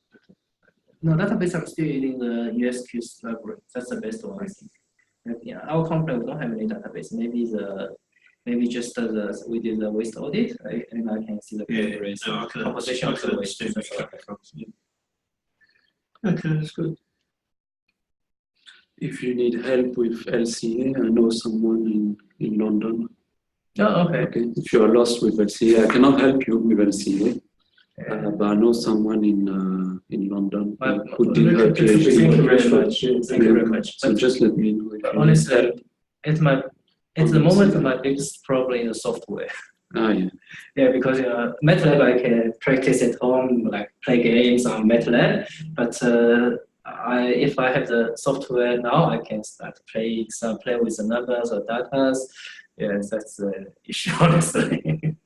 No, database I'm still using the USQ library. That's the best one, I think. Yeah, our company we don't have any database. Maybe just we did the waste audit, right? And I can see the categories, composition of the waste. Okay, that's good. If you need help with LCA, I know someone in London. Oh, okay. Okay. If you are lost with LCA, I cannot help you with LCA. But I know someone in London who did her PhD. Thank you very much. Thank you very much. So just let me know if you need Honestly, help. at the moment, my biggest problem is the software. Ah, yeah. Yeah, because MATLAB I can practice at home, like play games on MATLAB. But if I have the software now, I can start play with the numbers or data. Yes, that's the issue, honestly.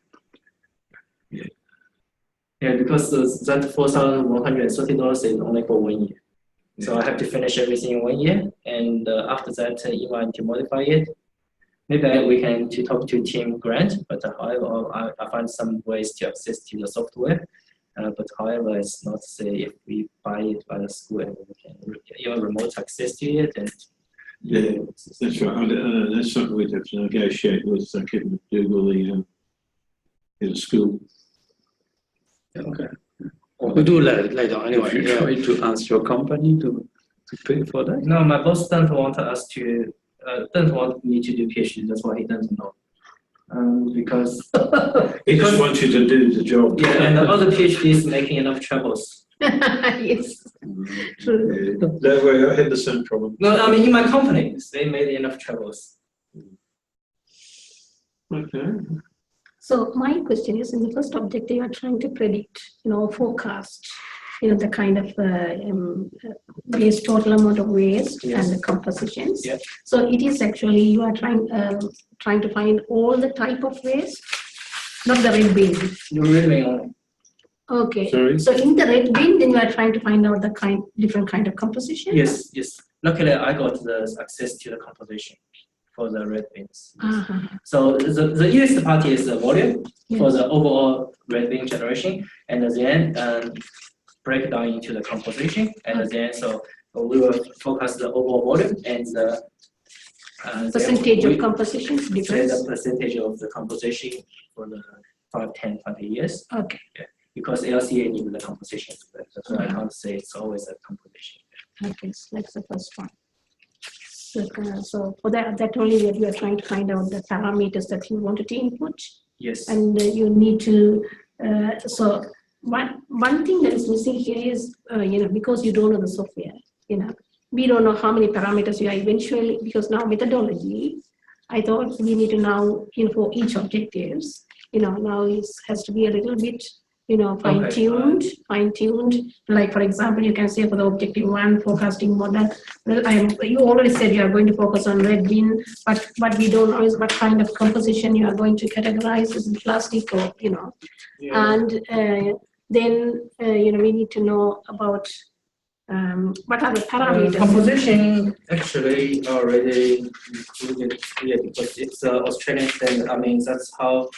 Yeah, because that $4,130 is only for 1 year. So I have to finish everything in 1 year, and after that, if I want to modify it, maybe we can talk to Team Grant. But however, I find some ways to access to the software. But however, it's not say if we buy it by the school and we can even remote access to it. And yeah, that's right. That's something we'd have to negotiate with Google, the school. Okay. We do later anyway. If you try to ask your company to to pay for that? No, my boss doesn't want us to, doesn't want me to do PhD. That's why he doesn't know. Because He just wants you to do the job. yeah, and the other PhDs making enough troubles. Yes, true. Yeah, that way I had the same problem. No, I mean in my company, they made enough troubles. Okay. So my question is, in the first objective, you are trying to predict, forecast, the kind of waste, total amount of waste Yes. and the compositions. Yeah. So it is actually, you are trying to find all the type of waste, not the red bin. You're really on. Okay. Sorry? So in the red bin, then you are trying to find out the different kind of composition? Yes, yes. Luckily, I got the access to the composition for the red bins. Uh-huh. So the easiest part is the volume for Yes. the overall red bin generation, and then break down into the composition, and then so we will focus the overall volume and the Percentage of composition say difference? the percentage of the composition for the 5, 10, 20 years. Okay. Because LCA needs the composition. That's why I can't say it's always a composition. Okay, so that's the first one. So for that only that you are trying to find out the parameters that you wanted to input, Yes. and you need to. So one thing that is missing here is because you don't know the software. We don't know how many parameters you are eventually, because now methodology. I thought we need to now for each objectives. Now it has to be a little bit. Fine-tuned. Like, for example, you can say for the objective 1 forecasting model, well, you already said you are going to focus on red bin, but what we don't know is what kind of composition you are going to categorize as plastic or, and then, we need to know about what are the parameters. Composition actually already included here because it's Australian standard. I mean, that's how.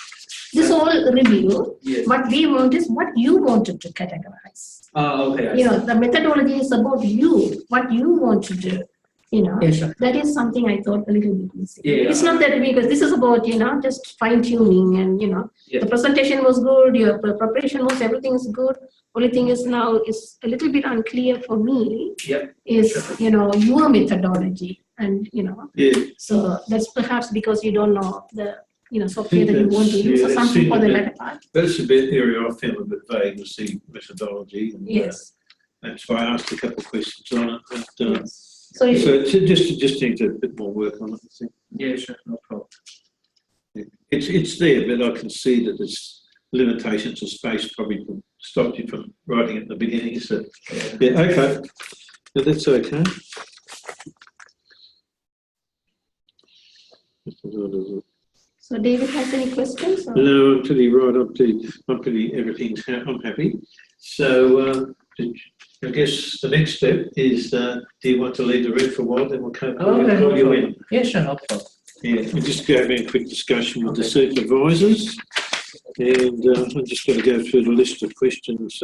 This whole review, Yes. what we want is what you wanted to categorize. Okay. I see. The methodology is about you, what you want to do. Yeah, sure. That is something I thought a little bit missing. Yeah. It's not that because this is about, just fine tuning and, Yeah. the presentation was good, your preparation was, everything is good. Only thing is now is a little bit unclear for me Yeah. is, your methodology and, Yeah. so that's perhaps because you don't know the, software that you want to use or Yeah, something for the see, latter part. That's a bit area I feel a bit vague with the methodology. And, Yes. that's why I asked a couple of questions on it. But, Yes. So you- so it's just need a bit more work on it, I think. Yeah, sure. No problem. It's there, but I can see that there's limitations of space probably stopped you from writing at the beginning. So, yeah, okay. But that's okay. So David has any questions? Or? No, I'm pretty right up to, I'm happy. So, I guess the next step is, do you want to leave the room for a while? Then we'll come call you in. Yeah, sure. No problem. Yeah, we're just having a quick discussion with the supervisors. And I'm just going to go through the list of questions.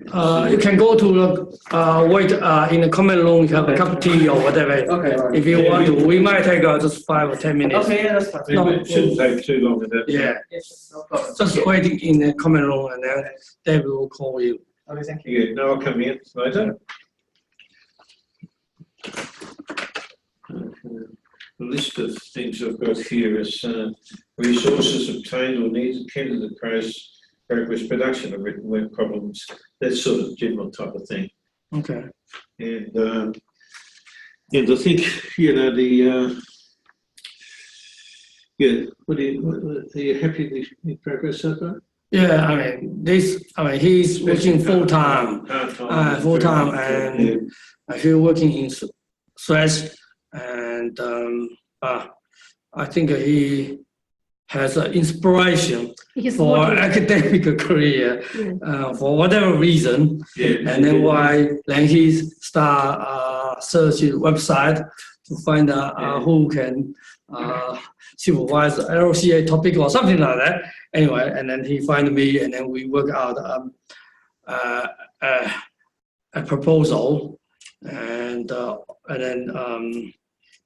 You can go to the wait in the common room. You have a cup of tea or whatever. Okay. All right. If you want to, we might take just 5 or 10 minutes. Okay, yeah, that's fine. No. It shouldn't take too long. That. Yeah, Yes, no problem. just waiting in the common room, and then David will call you. Okay, thank you. Yeah, no, I'll come in later. The list of things I've got here is resources obtained or needed, candidate progress, production of written work problems, that sort of general type of thing. Okay. And I think, are you happy with the progress so far? Yeah, he's working full time, and I feel working in stress, and I think he has an inspiration He's for working. academic career for whatever reason, Yeah. and then he start searching website to find out who can supervise the LCA topic or something like that. Anyway, and then he find me, and then we work out a proposal, and then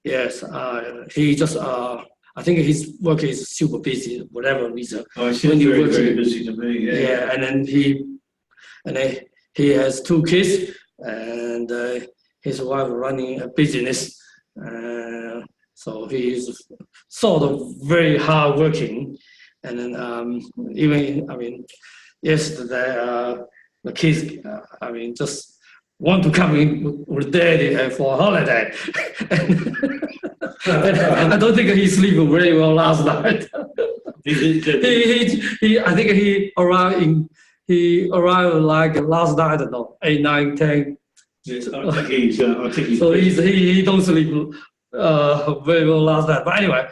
yes, he just I think his work is super busy, whatever reason. Oh, he seems When you very, work very in- busy to me, yeah. Yeah, and then he has 2 kids, and his wife running a business. So he is sort of very hardworking. And then even, I mean, yesterday the kids, I mean, just want to come in with daddy for a holiday. And I don't think he slept very well last night. I think he arrived like last night, I don't know, 8, 9, 10. Yes, I think he's. So he don't sleep very well last night. But anyway,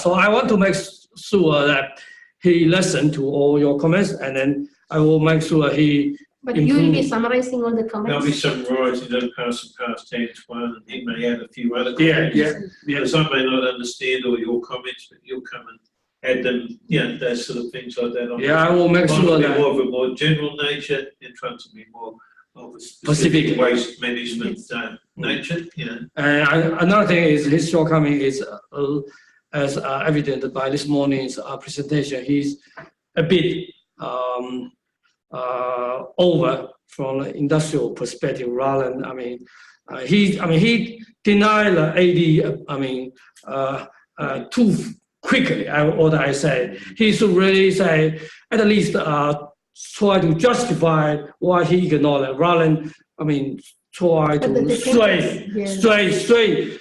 so I want to make sure that he listened to all your comments, and then I will make sure he. But you will be summarizing all the There'll be comments. some writing done past tense one, and he may add a few other Yeah, comments. yeah. Because I may not understand all your comments, but you'll come and add them, those sort of things like that. Yeah, I will make Mine sure will be that. more of a more general nature, in front of me more of a Specific. specific waste management nature, And another thing is his shortcoming is, as evident by this morning's presentation, he's a bit over from an industrial perspective rather than, he denied the AD, too quickly, what I say. He should really say, at least try to justify why he ignored it, rather than, try But the to straight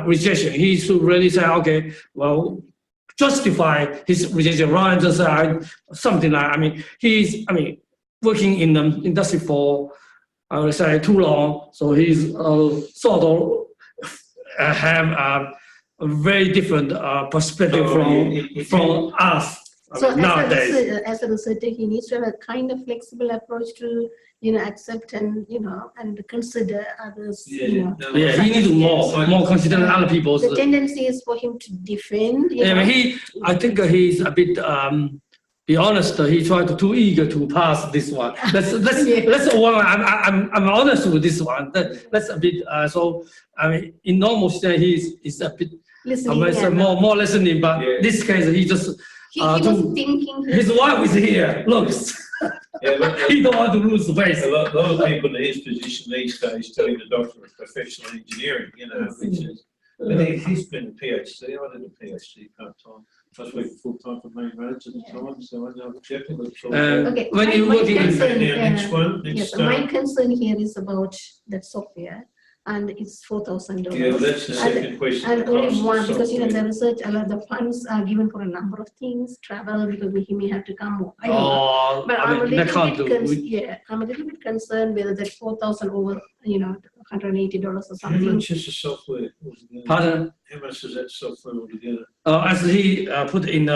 rejection. He should really say, okay, well, justify his rejection rather than just say something like, he's, working in the industry for, I would say, too long, so he's sort of have a very different perspective from us. So Nowadays. as a researcher, he needs to have a kind of flexible approach to, accept and, and consider others, Yeah, he needs more consider other people's. The tendency is for him to defend. I think he's a bit. Be honest, he tried to too eager to pass this one. That's one. I'm honest with this one. That's a bit. In normal state, he's a bit. More listening, but this case he just. He was thinking. His wife is here. Look. He don't want to lose face. A lot of people in his position these days doing the doctor of professional engineering, which is. But he's been a PhD. I did a PhD part-time. I was working full-time for main roads at the time, so I know exactly what it's all about. Okay, when you're looking at my concern here is about that software, and it's $4,000. Yeah, well, that's the second question. And only one, because software. the research, the funds are given for a number of things, travel, because he may have to come. I don't know. But I'm a little bit concerned whether that 4,000 over, $180 or How something. much is the software altogether? Pardon? How much is that software altogether? As he put in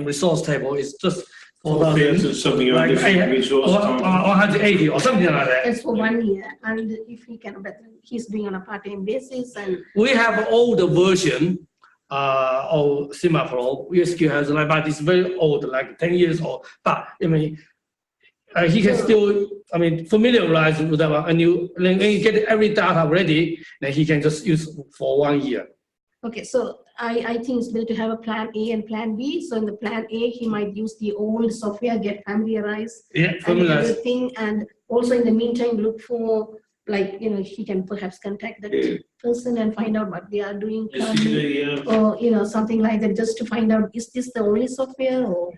resource table, it's just 4,000. Something like different resource. 180 or something like that. It's for 1 year, and if he can, but he's doing on a part-time basis, and We have older version of Simapro. USQ has but it's very old, like 10 years old. But he can still, familiarize with that one. And when you get every data ready, then he can just use for 1 year. okay, so I think it's better to have a plan A and plan B. So in the plan A, he might use the old software, get familiarized, and everything, and also in the meantime, look for, he can perhaps contact that person and find out what they are doing currently, or something like that, just to find out, is this the only software, or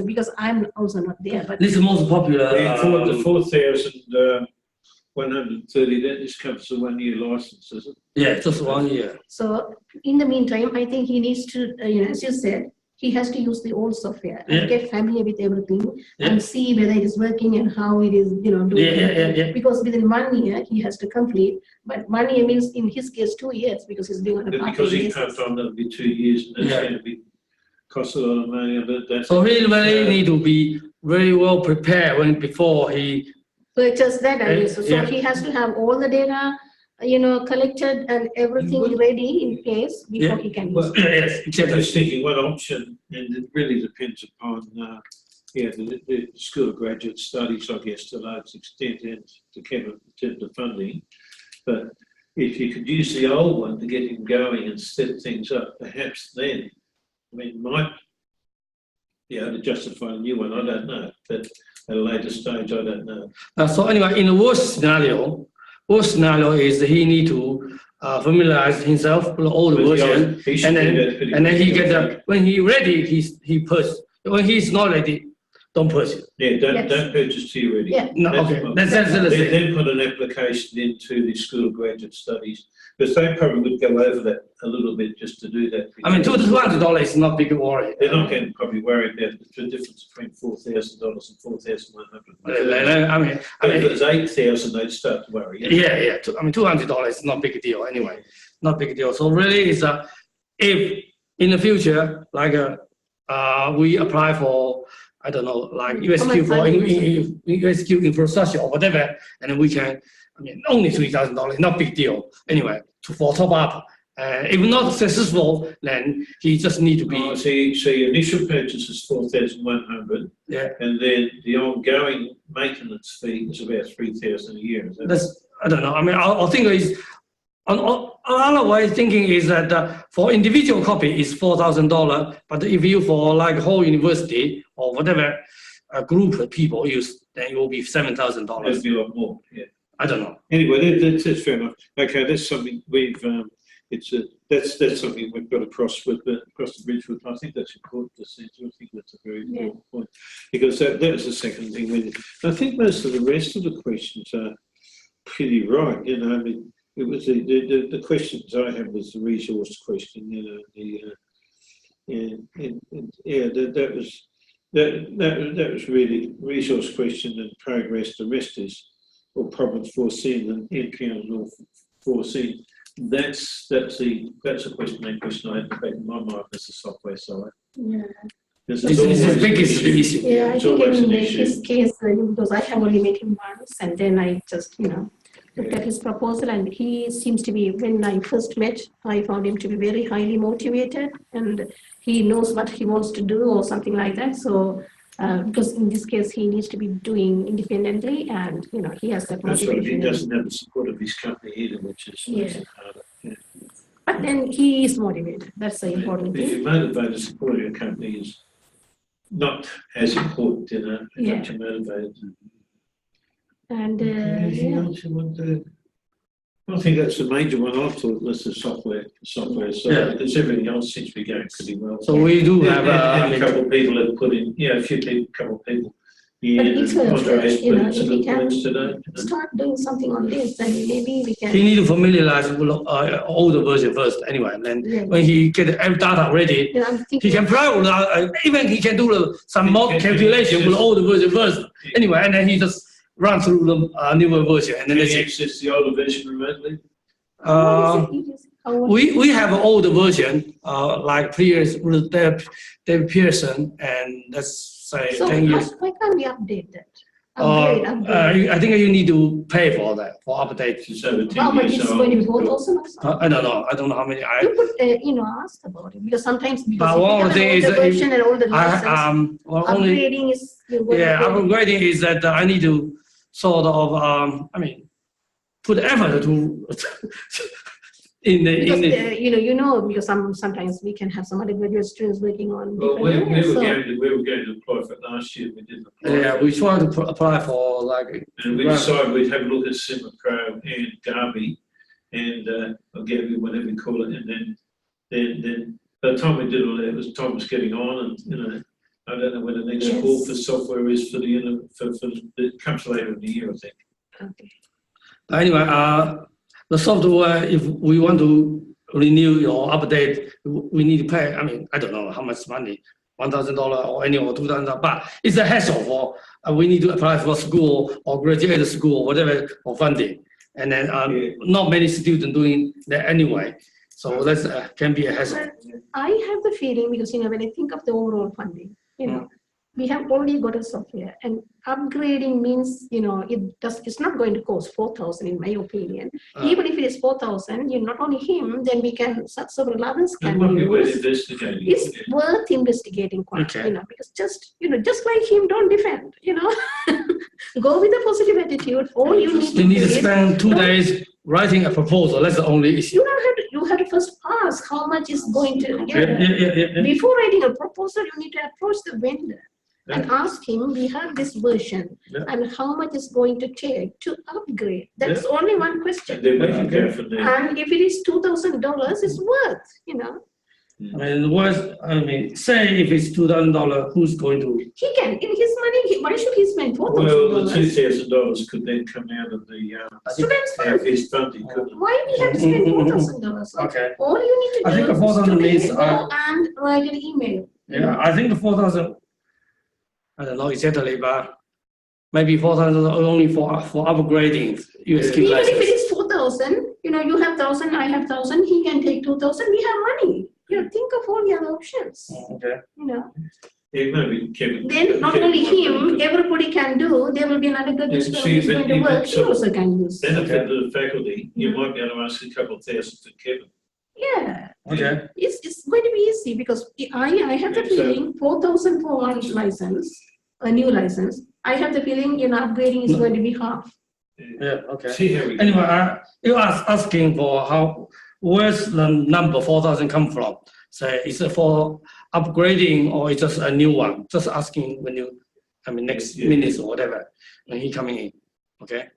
because I'm also not there. But this is most popular. For the 4,130, that just covers the 1 year license, is it? Yeah, just 1 year. So in the meantime, I think he needs to, as you said, he has to use the old software and get familiar with everything and see whether it is working and how it is, doing. Because within 1 year he has to complete, but 1 year means in his case 2 years, because he's doing on a part-time Because he's basis. part-time, that'll be 2 years, and that's going to be cost a lot of money. So he really need to be very well prepared before he. So just that, so he has to have all the data, collected and everything ready in place before he can use it. Yes, I'm exactly. just thinking one option, and it really depends upon the School of Graduate Studies, I guess, to a large extent, and the funding. But if you could use the old one to get him going and set things up, perhaps then I mean, might be able to justify a new one. I don't know. But at a later stage, I don't know. So anyway, in the worst scenario is he need to familiarize himself with the old version, and then he get the, when he ready, he purchase. When he's not ready, don't purchase. Yeah, don't purchase till you're ready. Yeah. No, okay. That's the thing. Then put an application into the School of Graduate Studies, because they probably would go over that a little bit just to do that. I mean, $200 is not big worry. They're not going to probably worry about the difference between $4,000 and $4,100. I mean, If it was $8,000, they'd start to worry. yeah. I mean, $200 is not big deal anyway. Not big deal. So really, is if in the future, like we apply for, I don't know, like USQ for USQ infrastructure or whatever, and then we can. I mean, only $3,000, not big deal. Anyway, for top up. If not successful, then he just need to be. Oh, so your initial purchase is $4,100. Yeah. And then the ongoing maintenance fee is about $3,000 a year. That's, I don't know. I mean, I think is another way of thinking is that for individual copy is $4,000, but if you for like whole university or whatever group of people use, then it will be $7,000. That'd be a lot more. Yeah. I don't know. Anyway, that's fair enough. Okay, that's something we've. That's something we've got to cross the bridge with. I think that's important to see. I think that's a very important point, because that was the second thing. I think most of the rest of the questions are pretty right. You know, I mean, it was the questions I had was the resource question. You know, that was really resource question and progress. The rest is or problems foreseen and encounters or foreseen. That's a question I had back in my mind as the software side. Yeah. It's the biggest issue. Yeah, I think in his case, because I have only met him once, and then I just, looked at his proposal, and he seems to be, when I first met, I found him to be very highly motivated, and he knows what he wants to do or something like that. So, because in this case, he needs to be doing independently, and he has that motivation. That's right. He doesn't have the support of his company either, which is makes it harder. Yeah. But then he is motivated. That's the important If thing. you're motivated, support of your company is not as important, Yeah. if you're motivated. And Anything else you want to? I think that's the major one I thought was the software side, because everything else seems to be going pretty well. So we do have a couple of people have put in, couple of people. But it's a Andre has put in if some we good can points today. start doing something on this, then maybe we can. He need to familiarize with older version first anyway, and then when he get every data ready, I'm thinking he can play with even he can do some more calculation with older version first anyway, and then he just run through the newer version, and then Can you access the older version remotely? We have an older version, like previous with David Pearson, and let's say so 10 years. why can't we update that? Upgrade. I think you need to pay for that, for update. It's over 10 How much years is old. going to be 4,000 or something? I don't know. I don't know how many. You could, ask about it, because sometimes But one of the things is version and all the license, only upgrading is. upgrading is that I need to sort of put effort to because sometimes we can have some undergraduate students working on. Well, we different were areas, going to apply for it last year. We didn't apply. Yeah, we tried to apply for like. And we decided we'd have a look at SimaPro and Garby, and again, whatever we call it, and then by the time we did all that, time was getting on, and I don't know when the next call for software is for the for it comes later in the year, I think. Okay. Anyway, the software, if we want to renew or update, we need to pay. I don't know how much money, $1,000 or any or $2,000, but it's a hassle for. We need to apply for school or graduate school or whatever for funding, and then not many students doing that anyway. So that can be a hassle. I have the feeling, because when I think of the overall funding, we have already got a software, and upgrading means it's not going to cost 4,000 in my opinion. Even if it is 4,000, not only him, then we can several others can use. It's worth investigating quite, because just like him, don't defend, go with a positive attitude. All you need to spend 2 days writing a proposal. That's the only issue. You have to first pass ask how much is going to, Yeah. before writing a proposal, you need to approach the vendor and Yeah. ask him, we have this version Yeah. and how much is going to take to upgrade. That's only one And question. then we can go from there. And if it is $2,000, it's worth, Say if it's $2,000, who's going to? He can, in his money, why should he spend Well, the $4,000? $2,000 could then come out of the Students fund. his funding, couldn't it? Why we have to spend $4,000? Okay. All you need to I think do the 4,000 is is, to go and write an email. Yeah, I think the 4,000, I don't know exactly, but maybe 4,000 only for upgrading USQ Even if it license. is 4,000, you have 1,000, I have 1,000, he can take 2,000, we have money. Think of all the other options, Okay. Yeah, maybe Kevin. Then not only him, everybody can do, there will be another good Yeah, student see, who's but going to you work, can he sort of also can use. Benefit to the faculty, you might be able to ask a couple of thousand to Kevin. Yeah, Okay. it's going to be easy because I have the Yeah, so- feeling 4,000 for one license, a new license. I have the feeling, upgrading is going to be half. Yeah, okay. See how we go. Anyway, you asking for where's the number 4,000 come from? Say, is it for upgrading or it's just a new one? Just asking when next Yeah. minutes or whatever, when he coming in, okay?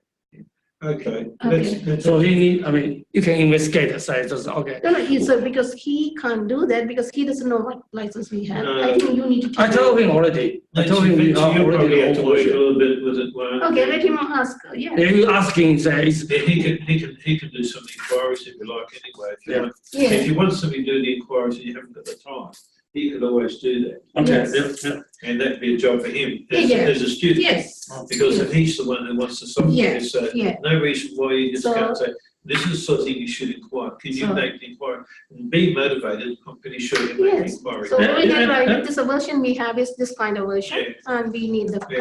Okay. Okay. Let's So he need, you can investigate it, say, just, okay. No, so because he can't do that because he doesn't know what license we have. No. I think you need to tell I told him already. I told him we You'll are probably already have to the work a version. little bit with it. Well, Okay, let him ask, yeah. Yeah, you asking, say, is, Yeah, he can do some inquiries if you like anyway. If you Yeah. want, Yeah. if you want somebody to do the inquiries and you haven't got the time, he could always do that. okay, Yes. yeah. And that'd be a job for him as, Yeah. as a student. Yes. Because if he's the one who wants the software, Yeah, so yeah. no reason why you just So- can't say, this is the sort of thing you should inquire. Can you So- make the inquiry? And be motivated, I'm pretty sure you make the Yes. inquiry. So Yeah, we can yeah, write, yeah. this version we have is this kind of version and we need the, You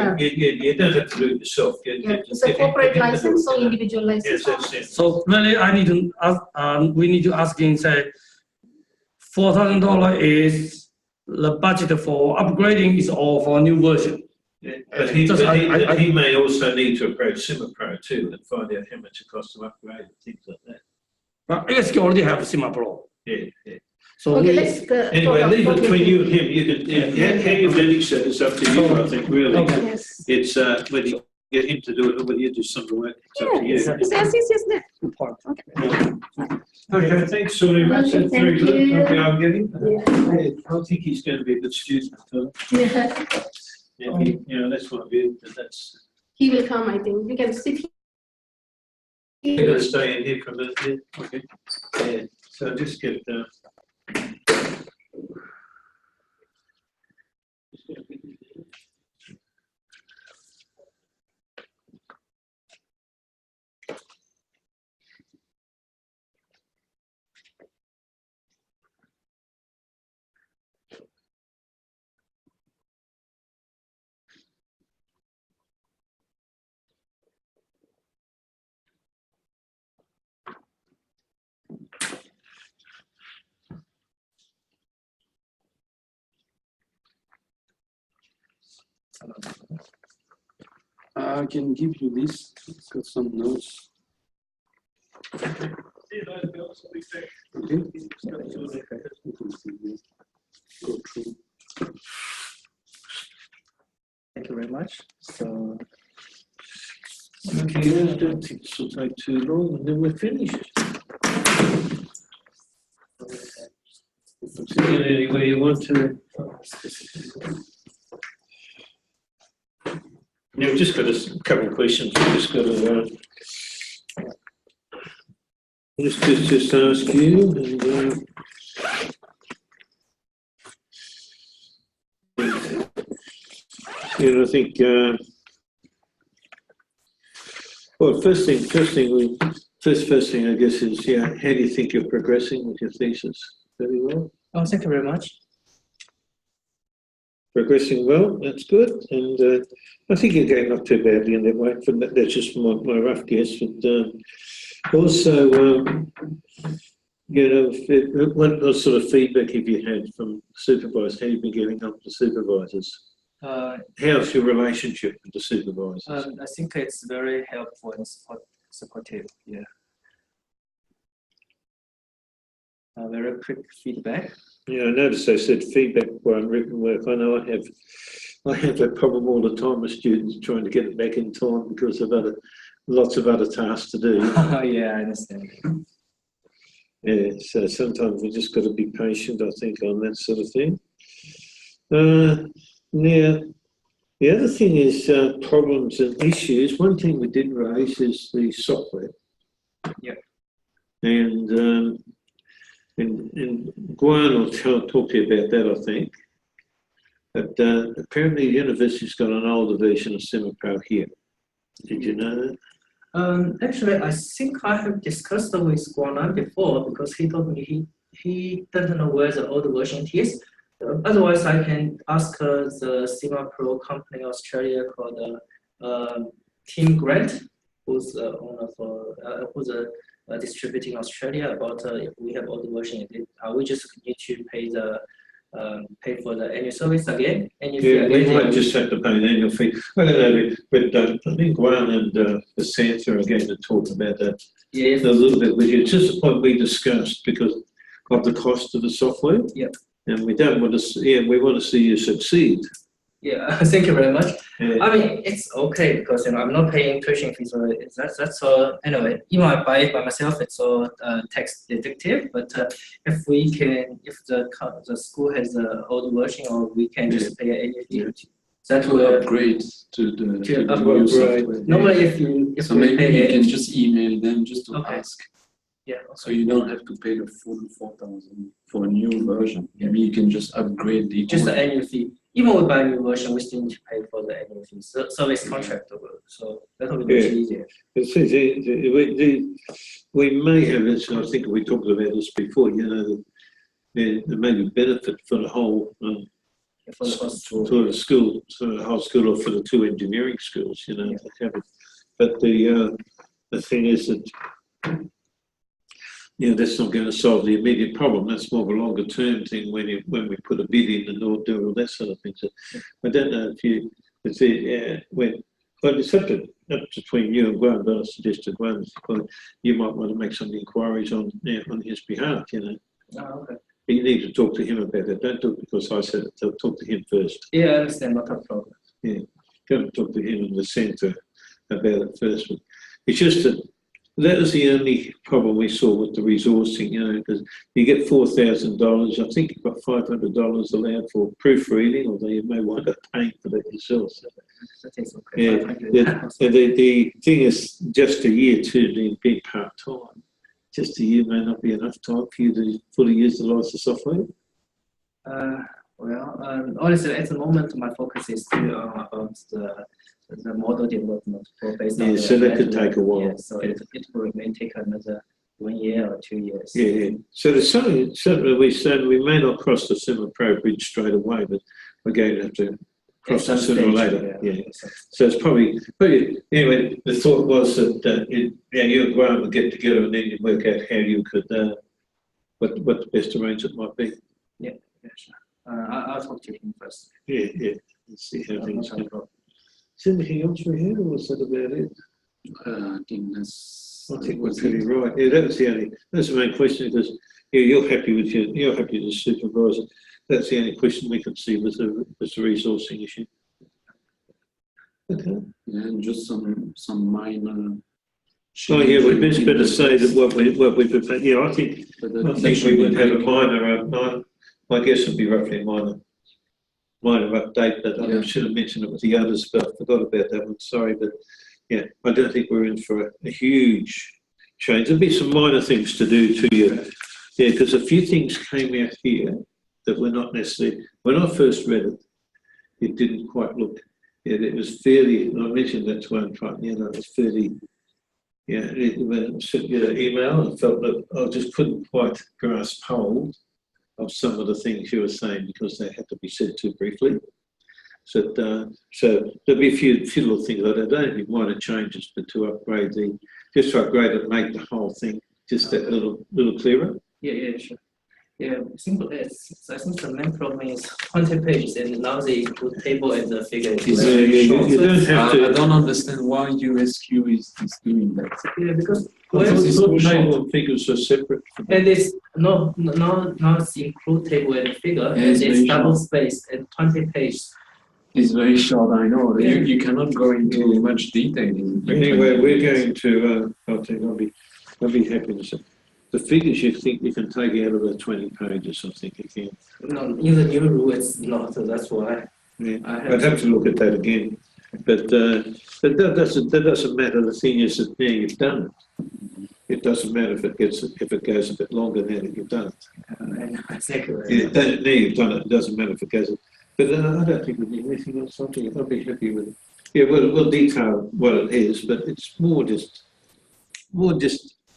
don't have to do it yourself. it's a corporate license or individual Yes, license. that's it. So really, I need to ask, we need to ask him, say, $4,000 is the budget for upgrading is all for new version. Yeah, But he, Just he may also need to approach SimmerPro too and find out how much it costs to upgrade and things like that. But USQ already have Sima Pro. Yeah, yeah. So Okay, we- let's. Anyway, leave it between you and him. You can, how you manage that is up to you, I think, really. Okay. Yes. It's, whether you get him to do it or whether you do some of the work, it's up to you. Yes, it's as easy as that. Good point. Okay, thanks, sorry, Okay, that's very thank good. you. Okay, I'm getting. Yeah. I think he's going to be a good student. Yeah. Yeah, that's my view, but that's, He will come, I think. We can sit you're here. going to stay in here for a minute, yeah? Okay. Yeah, so just get, I can give you this. It's got some notes. Okay. Go through. Thank you very much. So, okay, I don't think this will take too long and then we're finished. Anyway, you want to? Yeah, we've just got a couple of questions. We've just got to, just ask you and, I think, well, first thing, I guess is, yeah, how do you think you're progressing with your thesis? Very well. oh, thank you very much. Progressing well, that's good. And I think you're going not too badly in that way. That's just my rough guess. But also, what sort of feedback have you had from supervisors? How have you been getting up to supervisors? How's your relationship with the supervisors? I think it's very helpful and supportive. Yeah. very quick feedback. Yeah, I noticed they said feedback on written work. I know I have that problem all the time with students trying to get it back in time because of lots of other tasks to do. Yeah, I understand. Yeah, so sometimes we just got to be patient, I think, on that sort of thing. Now, the other thing is problems and issues. One thing we did raise is the software. Yeah. And Guan will talk to you about that, I think. But apparently the university's got an older version of SemiPro here. Did you know that? Actually, I think I have discussed with Guanan before because he told me he doesn't know where the old version is. Otherwise, I can ask the SemiPro company in Australia called Team Grant, who's owner for who's distributing Australia about if we have old version. We just need to pay for the annual service again. Yeah, we might just have to pay an annual fee. I don't know, but I think Guan and Santa are going to talk about that a little bit with you. It's just a point we discussed because of the cost of the software. Yeah. And we don't want to. Yeah, we want to see you succeed. Yeah, thank you very much. Yeah. I mean, it's okay because I'm not paying tuition fees. So that's all. Anyway, even I buy it by myself, it's all tax deductive. But if the school has the old version, or we can just pay any fee. That will upgrade to the new upgrade. software. Normally, if So we maybe pay you can just email them just to Okay. ask. Yeah. So you don't have to pay the full 4,000 for a new version. Maybe you can just upgrade the Just the old. annual fee. Even with buy a new version, we still need to pay for the annual fee. Service contract over. So that will be much easier. We may have this. I think we talked about this before. You know, there may be benefit for the whole. For the cost to For the school, for the whole school, or for the two engineering schools, you know, to have it. But the thing is that, you know, that's not going to solve the immediate problem. That's more of a longer term thing when we put a bid in and all do all that sort of thing. So I don't know but it's up between you and Graham, but I suggest to Graham, you might want to make some inquiries on his behalf, you know. Oh, okay. You need to talk to him about it. Don't do it because I said it. Talk to him first. Yeah, I understand. Not a problem. Yeah, go and talk to him in the centre about it first. But it's just that was the only problem we saw with the resourcing, you know, because you get $4,000. I think you've got $500 allowed for proofreading, although you may wind up paying for that yourself. So, That is okay. the thing is, just a year to be part-time. Just a year may not be enough time for you to fully utilise the software. Honestly, at the moment, my focus is still about the model development based on so that could take a while. Yeah, so it may take another 1 year or 2 years. Yeah. So there's certainly we may not cross the SemiPro bridge straight away, but we're going to have to cross it sooner or later. Yeah. So it's probably anyway. The thought was that you and Graham would get together and then you work out how you could what the best arrangement might be. Yeah, sure. I'll talk to him first. Yeah. Let's see how things go. Is there anything else we had, or was that about it? I think we're pretty right. Yeah, that's the main question because you're happy with the supervisor. That's the only question we could see was the resourcing issue. Okay. And just some minor. We'd best better say that what we prepared. Yeah, I think we would have a minor. My guess would be roughly a minor update, but I should have mentioned it with the others, but I forgot about that one. Sorry, but yeah, I don't think we're in for a huge change. There'll be some minor things to do to you. Yeah, because a few things came out here that were not necessarily, when I first read it, it didn't quite look, it was fairly, and I mentioned that to one front, it was fairly, when I sent you an email and felt that I just couldn't quite grasp hold of some of the things you were saying because they had to be said too briefly. So there'll be a few little things like that. Don't have minor changes, but to upgrade it, make the whole thing just that little clearer. Yeah, sure. Yeah, simple. I think the main problem is 20 pages, and now they include table and the figure. You don't have to. I don't understand why USQ is doing that. Yeah, because table and figures are separate. And it's No, it's included with the figure. Yeah, it's It's very double short. space and 20 pages. It's very short, I know. Yeah. You cannot go into much detail in Anyway, 20 we're minutes. going to, I'll be happy to say, the figures you think you can take out of the 20 pages, I think you can. No, in the new rule, it's not. So that's why Yeah, I I'd have to look at that again. But that doesn't matter. The thing is that now you've done it. It doesn't matter if it goes a bit longer now that you've done it. I think. Now you've done it. It doesn't matter if it goes. But I don't think we need anything else. I'll be happy with it. Yeah, we'll detail what it is, but it's more just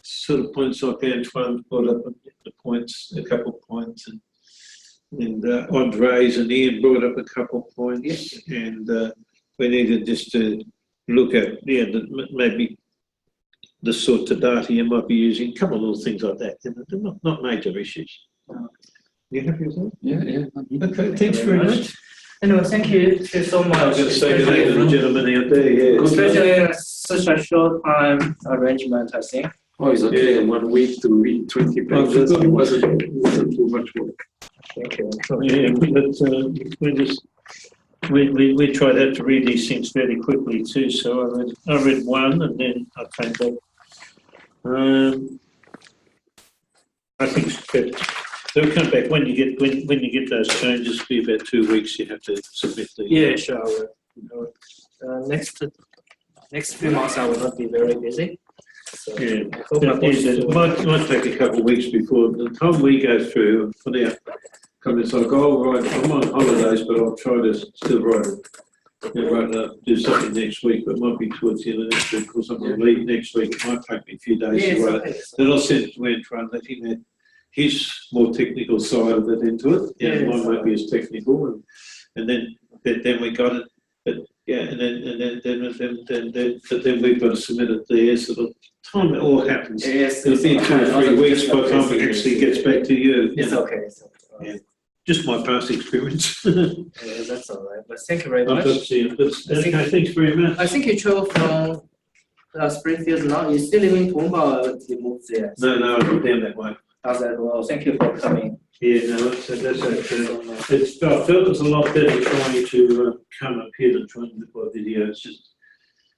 sort of points like Antoine brought up the points, a couple of points, and Andres and Ian brought up a couple of points, and we needed just to look at maybe the sort of data you might be using, a couple of little things like that. They're not major issues. You happy with that? Yeah. Okay, thanks very much. Anyway, thank you so much. I was going to say good night to the gentleman out there, yeah. Especially in such a short time arrangement, I think. Oh, it's okay. Yeah. 1 week to read 20 pages. It wasn't too much work. Thank you. Yeah, but we try to read these things fairly quickly too. So I read one and then I came back. I think it's good. They'll come back when you get those changes. Be about 2 weeks. You have to submit the. Yeah, sure. Next few months I will not be very busy. So Yeah, I hope my boss it might take a couple of weeks before the time we go through for now. It's like, oh, right, I'm on holidays, but I'll try to still do something next week, but it might be towards the end of next week because I'm going to leave next week. It might take me a few days to write it. Then I'll send it to Andrew and let him add his more technical side of it into it. Yeah, mine won't be as technical, and then we got it. But yeah, and then we've got to submit it there. So the time it all happens, it'll be 2 or 3 weeks by the time it actually gets back to you. It's okay. Yeah. Just my past experience. Yeah, that's all right. But thank you very much. Okay, thanks very much. I think you travel from Springfield now. You still live in Toowoomba or you moved there? No, I'm down that way. How's that? Well, thank you for coming. Yeah, no, that's okay. I felt it's a lot better trying to come up here than trying to record video. It's just,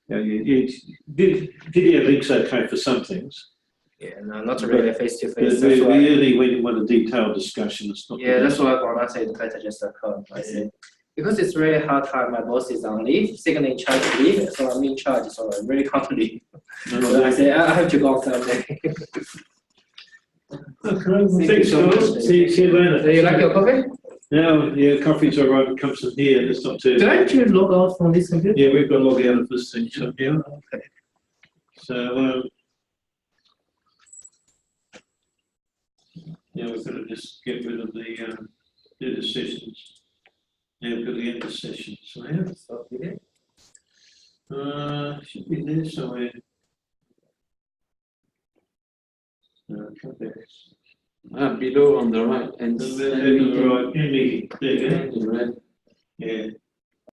video link's okay for some things. Yeah, no, not really face to face. We really want a detailed discussion. It's not. Yeah, that's why I say it's better just to come. I see. Because it's really hard time. My boss is on leave, second in charge leave, so I'm in charge, so I really can't leave. So I say I have to go someday. Okay, thanks so much. See you later. Do you like your coffee? No, yeah, coffee's all right. It comes from here. It's not too. Don't you log out from this computer? Yeah, we've got to log out of this thing. So, yeah. Okay. So, yeah, we've got to just get rid of the do the sessions. Yeah, we've got the end of session. So, yeah. Stop here. Should be there somewhere. Come back. Below on the right. And Right, there you go. in red. Yeah.